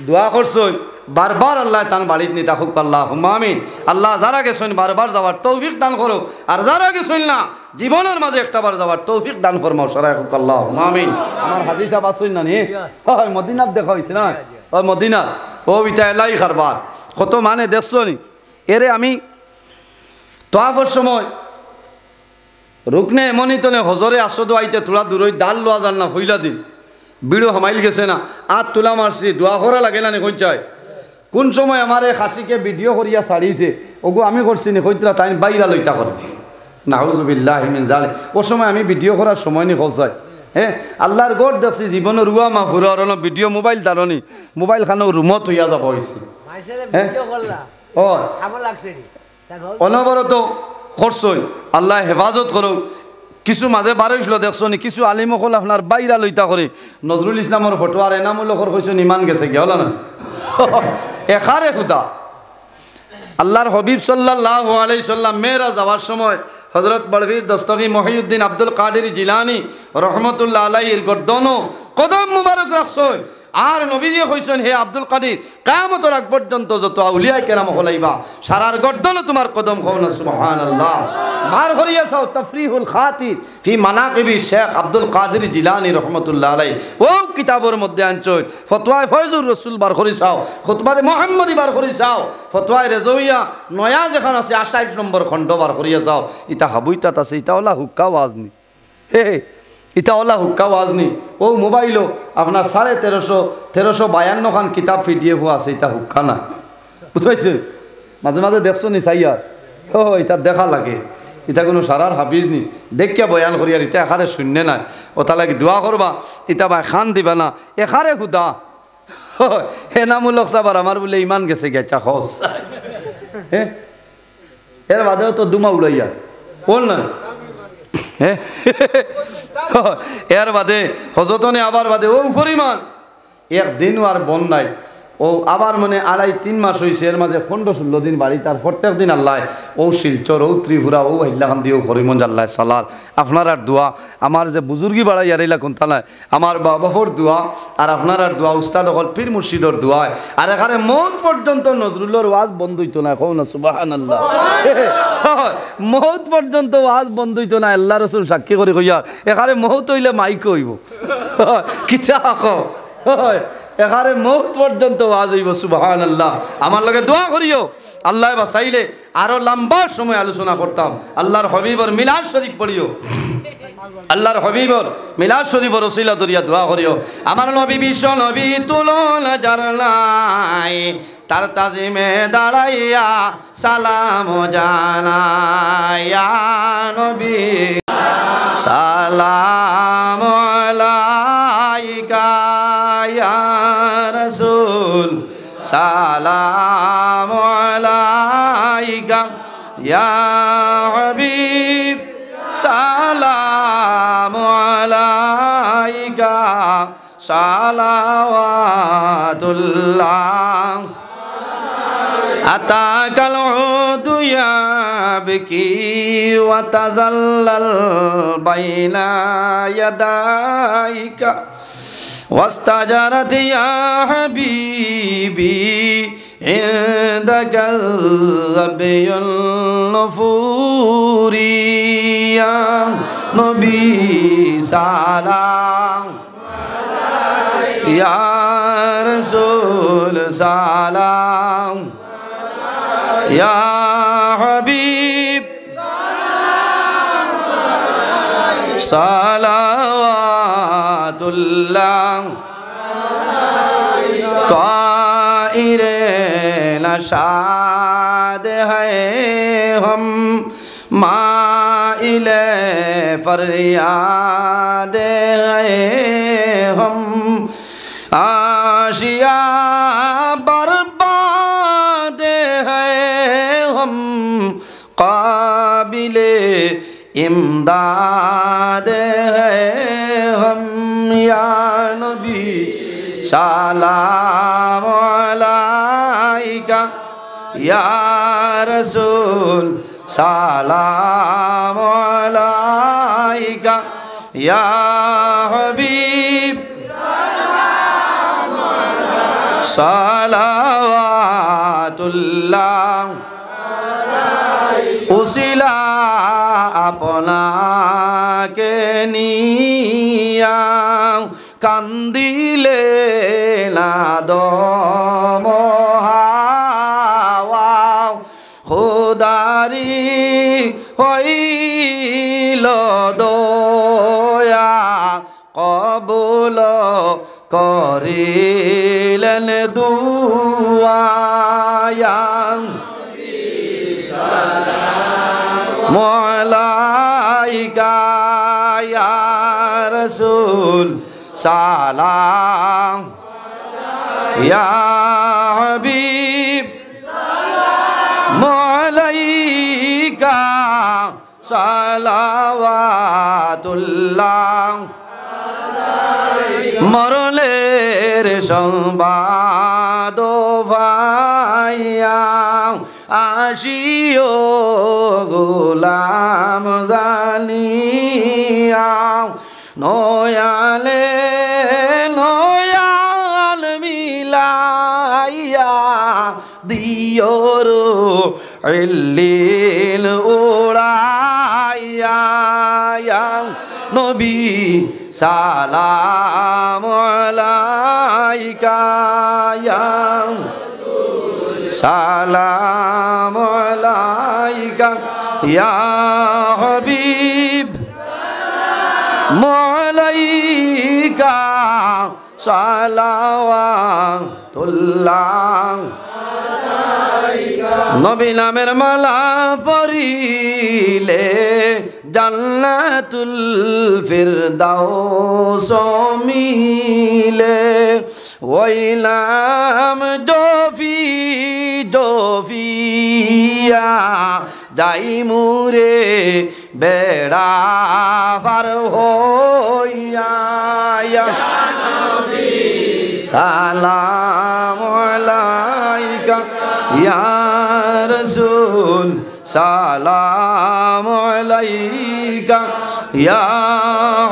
দোয়া করছই বারবার। আল্লাহ তান বাড়িত নি তাকুক আল্লাহুম্মা আমিন। আল্লাহ যারা গেছেন বারবার যাওয়ার তৌফিক দান করো, আর যারা গেছেন না জীবনের মাঝে একটাবার যাওয়ার তৌফিক দান ফরমাও সারা হুক আল্লাহুম্মা আমিন। আমার হাজি সাহেব আসুন না নি? হয় মদিনাত দেখা হয়েছে না? ওই মদিনাত ও ইটা এলাই কারবার কত মানে দেখছো নি? এরে আমি তোয়াফর সময় রুকনে এমনই তলে হজরে আসদ আইতে তোলা দূরই ডাল লোয়া যান না, ফইলা দিন বিড়ো হামাইল গেছে না, আর তোলা মারছি দোয়া করা লাগে না নি? কোন চাই কোন সময় আমার এই খাসিকে ভিডিও করিয়া ছাড়িয়েছে, ওগো আমি করছি নি কইতরা তাই বাইরা লইতা করবে, নাউজুবিল্লাহি মিন জালিক। ও সময় আমি ভিডিও করার সময় নি খোঁজাই। হ্যাঁ আল্লাহর গড় দেখছি জীবনের রুয়া মা ঘুরার ভিডিও মোবাইল দারণি, মোবাইল খানো রুমত হইয়া যাব হয়েছে। ও অনবরত খরচই, আল্লাহ হেফাজত করুক। কিছু মাঝে বারইছিল দেখছো নি, কিছু আলিমকল আপনার বাইরা লইতা করে নজরুল ইসলামের ফটো আর এনামুল্লখর কইছেন ইমান গেছে গিয়া হল না এখারে হুদা। আল্লাহর হবিব সাল্লাল্লাহু আলাইহি সাল্লাম মেয়েরা যাওয়ার সময় হযরত বড়বীর দস্তগী মহিউদ্দিন আব্দুল কাদের জিলানী রহমতুল্লাহ আলাইহির গর্দনও কদম মুবারক রাখছই। আর নবীজি কইছেন হে আব্দুল কাদের কিয়ামতের আগ পর্যন্ত যত আউলিয়া কেরাম হলাইবা সারার গর্দনও তোমার কদম খাও না সুবহানাল্লাহ। মার করিয়াছাও তাফরিহুল খাতির ফি মানাকিবি শেখ আব্দুল কাদের জিলানী রহমতুল্লাহ আলাইহি, ও কিতাবের মধ্যে আনছই। ফতোয়ায়ে ফয়জুর রাসূল বার করিছাও, খুতবায়ে মুহাম্মদী বার করিছাও, ফতোয়ায়ে রেজওয়িয়া নয়া যেখান আছে 28 নম্বর খণ্ড বার করিয়াছাও। ইতা হাবুইতাত আছে, ইতা ওলা হুক্কা ওয়াজনি, হে ইটা ওলা হুক্কা ওয়াজনি। ও মোবাইলও আপনার 1352 খান কিতাব PDF আছে, এটা হুক্কা না, বুঝতে মাঝে মাঝে দেখছো নি চাইয়া? ও এটা দেখা লাগে, এটা কোনো সারার হাফিজ নি দেখিয়া বয়ান করি আর ইটা এখারে শূন্য নাই। ও তা লাগে দোয়া করবা, ইটা বা খান দিবা না এখারে খুদা এনামূলক সাবার আমার বলে ইমান গেছে গেছা খস। হ্যাঁ এর বাদেও তো দুমা উড়াইয়া বল না। এর বাদে হজতনে আবার বাদে ও পরিমাণ একদিনও আর বন নাই। ও আবার মানে 2.5-3 মাস হয়েছে, এর মাঝে 15-16 দিন বাড়ি, তার প্রত্যেক দিন আল্লাহ ও শিলচর, ও ত্রিপুরা, ও হাইলাকান দিয়েও হরিমঞ্জ আল্লাহ সালাল। আপনার আর দোয়া, আমার যে বুজুর্গি বাড়াই আর এইলা কোনতালায় আমার বাবাহর দোয়া আর আপনার আর দোয়া, উস্তাদ অকল পীর মুর্শিদর দোয়ায়। আর এখানে মৌত পর্যন্ত নজরুলের ওয়াজ বন্ধ হইতো না, কও না সুবহানাল্লাহ। মৌত পর্যন্ত ওয়াজ বন্ধ হইতো না, আল্লাহ রসুল সাক্ষী করে কইয়ার। এখানে মৌত হইলে মাইক হইব, কিতা এখানে মৌত পর্যন্ত ওয়াজ হইব। সুবহানাল্লাহ। আমার লগে দোয়া করিও, আল্লাহ বাসাইলে আরো লম্বা সময় আলোচনা করতাম। আল্লাহর হবিবর মিলাদ শরীফ পড়িও, আল্লাহর হবিবর মিলাদ শরীফর ওসিলা দরিয়া দোয়া করিও। আমার নবী বিশ্ব নবী তুলনা যার নাই, তার তাজিমে দাঁড়াইয়া সালাম জানাইয়া নবী সালাম আলাইকা ইয়া রাসূল, সালাম আলাইকা ইয়া হাবিব, সালাম আলাইকা সালাওয়াতুল্লাহ। আতাকাল উদু ইয়াবকি ওয়া তাজাল্লাল বাইনা ইয়াদাইকা واستجرت يا حبيبي عندك الربي النفور يا نبي سلام يا رسول سلام يا حبيب صلواتullah ताइरे नशाद है हम माइले फरियाद है हम आशिया बर्बाद है हम काबिले इमदाद है हम या नबी सलाम अलैका या रसूल सलाम अलैका या हबीब सलावतुल्लाह उसिला আপনাকে নিয়া কান্দিলে না দম হাওয়া খোদারি হইল দয়া কবুল করিলেন দুয়া মলাইকা ইয়া রাসূল সালাম ইয়া হাবিব মলাইকা সালাওয়াতুল্লাহ মরলের সংবাদ ভাইয়া আসিও গোলাম জানিয়া নয়ালে নয়াল মিলাইয়া দিওর ইল্লিল উড়াইয়া নবী সালাম আলাইকা ইয়া সালাম আলাইকা ইয়া হাবিব মালাইকা সালাওয়াতুল্লাহ নবী নামের মালা পরিলে জান্নাতুল ফিরদাউস মিলে ওই নাম জফি জফিয়া যাই মুরে বেড়া পার হইয়া সালাম ইয়া রাসূল সালামু আলাইকা ইয়া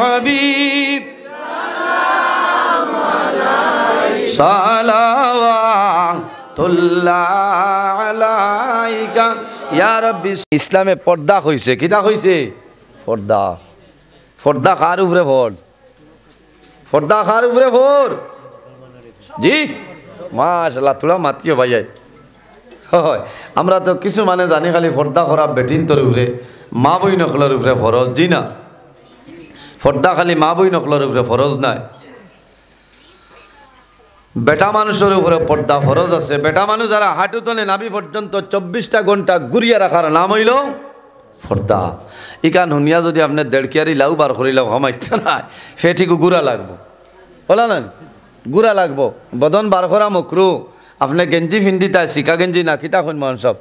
হাবিব সালাওয়াতুল্লাহ আলাইকা ইয়া রাব্বি। ইসলামে পর্দা হইছে, কিতা হইছে? পর্দা। পর্দা কার উপরে ভর? পর্দা কার উপরে ভর? জি মাশাআল্লাহ, তোরা মাতিও ভাইয়াই। হয় আমরা তো কিছু মানে জানি খালি পর্দা করা বেটিন তোর উপরে, মা বই নকলের উপরে ফরজ। জি না, পর্দা খালি মা বই নকলের উপরে ফরজ নাই, বেটা মানুষের উপরে পর্দা ফরজ আছে। বেটা মানুষ যারা হাঁটু তলে নাভি পর্যন্ত 24টা ঘন্টা ঘুরিয়ে রাখার নাম হইল পর্দা। ইকান হুনিয়া যদি আপনি দেড়কিয়ারি লাউ বার করিলাও হমাইতে নাই, ফেটিকু গুড়া লাগবো, বলা না গুড়া লাগবো। বদন বার করা মকরু। আপনি গেঞ্জি ফিন্দিতায়, শিকা গেঞ্জি না কিতা হন মান সব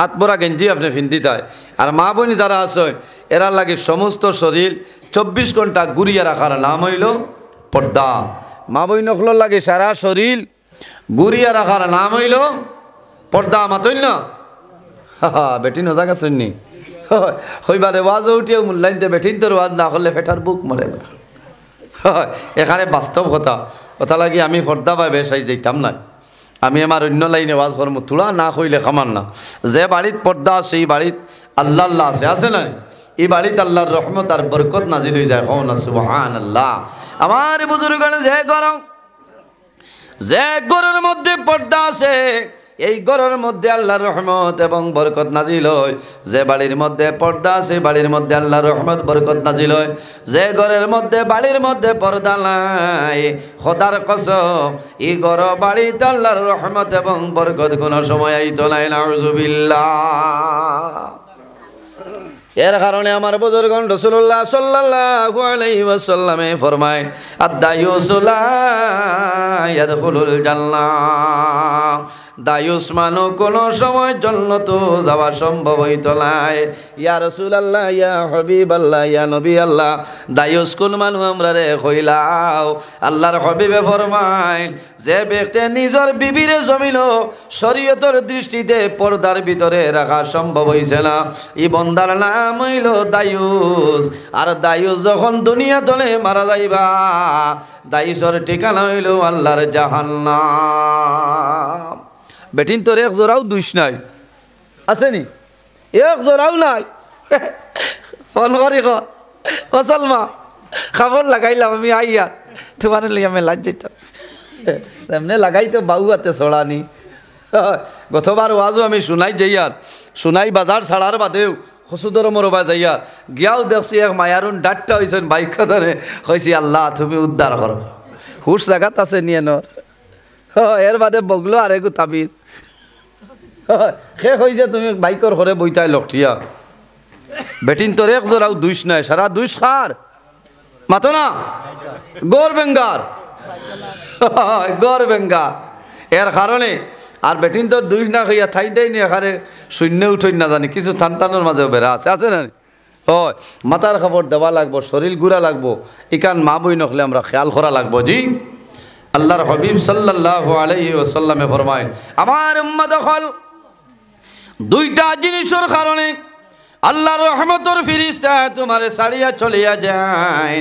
আতপরা গেঞ্জি আপনি ফিন্দিতায়। আর মা বোন যারা আছে এরা লাগে সমস্ত শরীর 24 ঘন্টা ঘুরিয়ে রাখার নাম হইল পর্দা। মা বই নকল লাগে সারা শরীর ঘুরিয়া রাখার নাম হইল পর্দা। মাতইল না বেটি নজা গেছেন নি হইবারে ওয়াজ উঠিও মূল্যায়নতে বেঠিন তোর ওয়াজ না করলে ফেটার বুক মরে না। এখানে বাস্তব কথা কথা লাগি আমি পর্দা পাই বেশাই যেতাম না। আমি আমার অন্য লাইনে ওয়াজ করবো, তোলা না কইলে খামান না। যে বাড়িত পর্দা আছে এই বাড়িত আল্লাহ আল্লাহ আছে, আছে না? এই বাড়িতে আল্লাহর রহমত আর বরকত নাজিল হয়ে যায়। কওনা সুবহানাল্লাহ। আমার বুজুর্গগণ যে ঘরের মধ্যে পর্দা আছে এই ঘরের মধ্যে আল্লাহর রহমত এবং বরকত নাজিল হয়। যে বাড়ির মধ্যে পর্দা আছে বাড়ির মধ্যে আল্লাহর রহমত বরকত নাজিল হয়। যে ঘরের মধ্যে বাড়ির মধ্যে পর্দা নাই, খোদার কসম এই ঘর বাড়িতে আল্লাহর রহমত এবং বরকত কোনো সময় আইতো নাই। নাউজুবিল্লাহ। এর কারণে আমার বুজুর্গগণ রাসূলুল্লাহ সাল্লাল্লাহু আলাইহি ওয়াসাল্লামে ফরমায় আদ-দায়ুস লা ইয়াদখুলুল জান্নাহ। দায়ুস মানো কোনো সময় জান্নাত যাওয়া সম্ভব হইতো না। ইয়া রাসূলুল্লাহ ইয়া হাবিবাল্লাহ ইয়া নবী আল্লাহ, দায়ুস কোন মানু আমরা রে কইলাও। আল্লাহর হাবিবে ফরমায় যে ব্যক্তি নিজের বিবিরে জমিল শরীয়তের দৃষ্টিতে পর্দার ভিতরে রাখা সম্ভব হইছে না, এই বান্দার নাম হইল দায়ুস। আর দায়ুস যখন দুনিয়া তলে মারা যাইবা দায়ুসের ঠিকানা হইল আল্লাহর জাহান্নাম। বেটিন তোর এক জোড়াও দুইশ নাই, আসেনি? এক জোড়াও নাই। ফোন করি কসালমা খবর লাগাইলাম আমি আইয়া তোমার লিয়ে আমি লাজ যেতাম এমনি লাগাই তো বাউ হাতে ছড়ানি। গতবার ওয়াজও আমি শুনাই যাইয়ার, শুনাই বাজার ছাড়ার বাদেও হসুদর মরবা যাইয়ার গিয়াও দেখছি এক মায়ারুন ডাটটা হয়েছেন বাইক ধরে কইছি আল্লাহ তুমি উদ্ধার করো। হুশ জায়গাত আছে নিয়ে নর এর বাদে বগলো আর একটু তাবিজ শেষ হয়েছে তুমি বাইকর ঘরে বইতাই লঠিয়া। বেটিন তোর এক জোড়াও দুইশ নাই, সারা দুইশ খার মাতো না গড় বেঙ্গার গড় বেঙ্গা। এর কারণে আর বেটিন তোর দুইশ না খাইয়া ঠাইটাই নি এখানে শূন্য উঠই না জানি কিছু থানতানোর মাঝেও বেড়া আছে, আছে না? হয় মাথার খবর দেওয়া লাগবো, শরীর গুড়া লাগবো, ইকান মা বই নকলে আমরা খেয়াল করা লাগবো। জি আল্লাহর হাবিব সাল্লাল্লাহু আলাইহি ওয়াসাল্লামে ফরমায় আমার উম্মত হল দুইটা জিনিসের কারণে আল্লাহর রহমতের ফিরিস্তা তোমারে ছাড়িয়া চলিয়া যায়।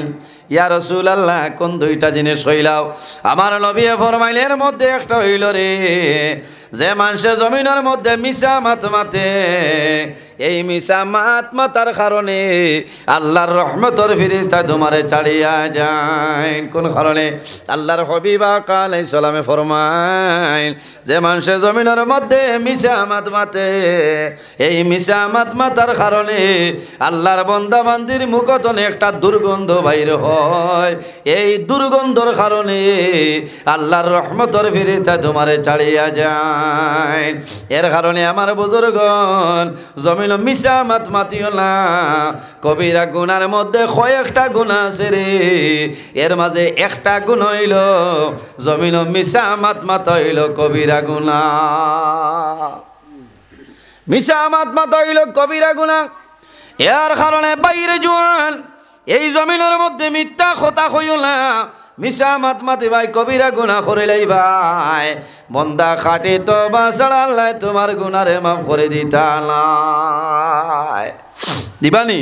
ইয়া রাসূলুল্লাহ কোন দুইটা জিনিস হইলাও? আমার নবী ফরমাইলের মধ্যে একটা হইল রে যে মানুষে জমিনের মধ্যে মিশা মাত মাতে, এই মিশা মাত মাতার কারণে আল্লাহর রহমতের ফিরিস্তা তোমারে ছাড়িয়া যায়। কোন কারণে? আল্লাহর হাবিব আলাইহিস সালামে ফরমাইল যে মানুষে জমিনের মধ্যে মিশা মাত মাতে, এই মিশা মাত মাতার কারণে আল্লাহর বান্দা বান্দির মুখতনে একটা দুর্গন্ধ বাইর হয়। এই দুর্গন্ধর কারণে আল্লাহর রহমতের ফিরিস্তা তোমারে ছাড়িয়া যায়। এর কারণে আমার বুজুর্গণ জমিন মিশা মাত মাতিও না। কবিরা গুনার মধ্যে কয়েকটা গুনাহ আছে রে, এর মাঝে একটা গুণ হইল জমিন মিশা মাত মাত হইল কবিরা গুনাহ। মিশা মাত মাত হইল কবিরা গুনাহ। এর কারণে বাইরে জোয়ান এই জমিনের মধ্যে মিথ্যা কথা কইও না, মিশা মাত মাতি ভাই কবিরা গুনাহ করিলাই ভাই বন্দা খাটি তওবা ছাড়া আল্লাহ তোমার গুনারে মাফ করে দিতালাই দিবানি।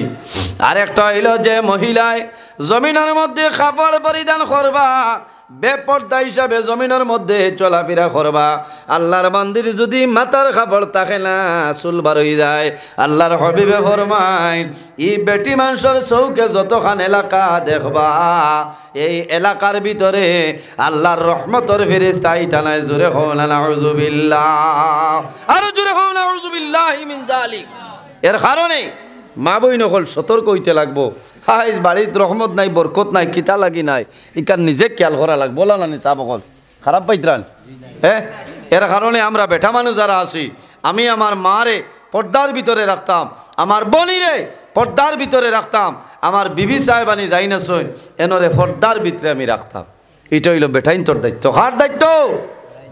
আর একটা হইল যে মহিলায় জমিনের মধ্যে কাপড় পরিধান করবা বেপর্দা হিসাবে জমিনের মধ্যে চলাফেরা করবা আল্লাহর বান্দির যদি মাথার কাপড় থাকে না চুল বার হয়ে যায় আল্লাহর হবিবে ফরমায় ই বেটি মানুষের চৌকে যতখান এলাকা দেখবা এই এলাকার ভিতরে আল্লাহর রহমতের ফেরেশতা আইতানায় জোরে কওনা নাউযুবিল্লাহ আর জোরে কওনা নাউযুবিল্লাহি মিন যালিক। এর কারণে মা বই নকল সতর্ক হইতে লাগবো। হাই বাড়িত রহমত নাই বরকত নাই কিতা লাগি নাই ইকার নিজে খেয়াল করা লাগবো বলা না চা বকল খারাপ পাইত্রান হ্যাঁ। এর কারণে আমরা বেটা মানুষ যারা আছি আমি আমার মারে পর্দার ভিতরে রাখতাম আমার বনিরে পর্দার ভিতরে রাখতাম আমার বিবি সাহেবানি যাই না সই এনরে পর্দার ভিতরে আমি রাখতাম। এটা হইল বেটাইন তোর দায়িত্ব। কার দায়িত্ব?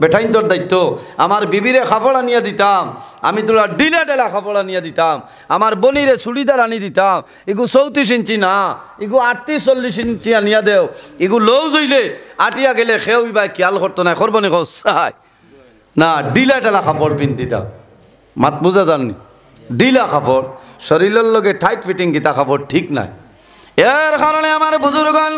বেটাইন তোর দায়িত্ব। আমার বিবিরে কাপড় আনিয়া দিতাম আমি তোলা ডিলা ডেলা কাপড় আনিয়া দিতাম আমার বনিরে চুড়িদার আনি দিতাম এগু 34 ইঞ্চি না এগু 38-40 ইঞ্চি আনিয়া দেও এগু লৌ জইলে আটিয়া গেলে খেউ বা খেয়াল করতো না করবো নি চাই না ডিলা ডেলা কাপড় পিন দিতাম। মাত বুঝা জাননি ডিলা কাপড় শরীরের লগে টাইট ফিটিং গীতা কাপড় ঠিক নাই। এর কারণে আমার বুজুর্গণ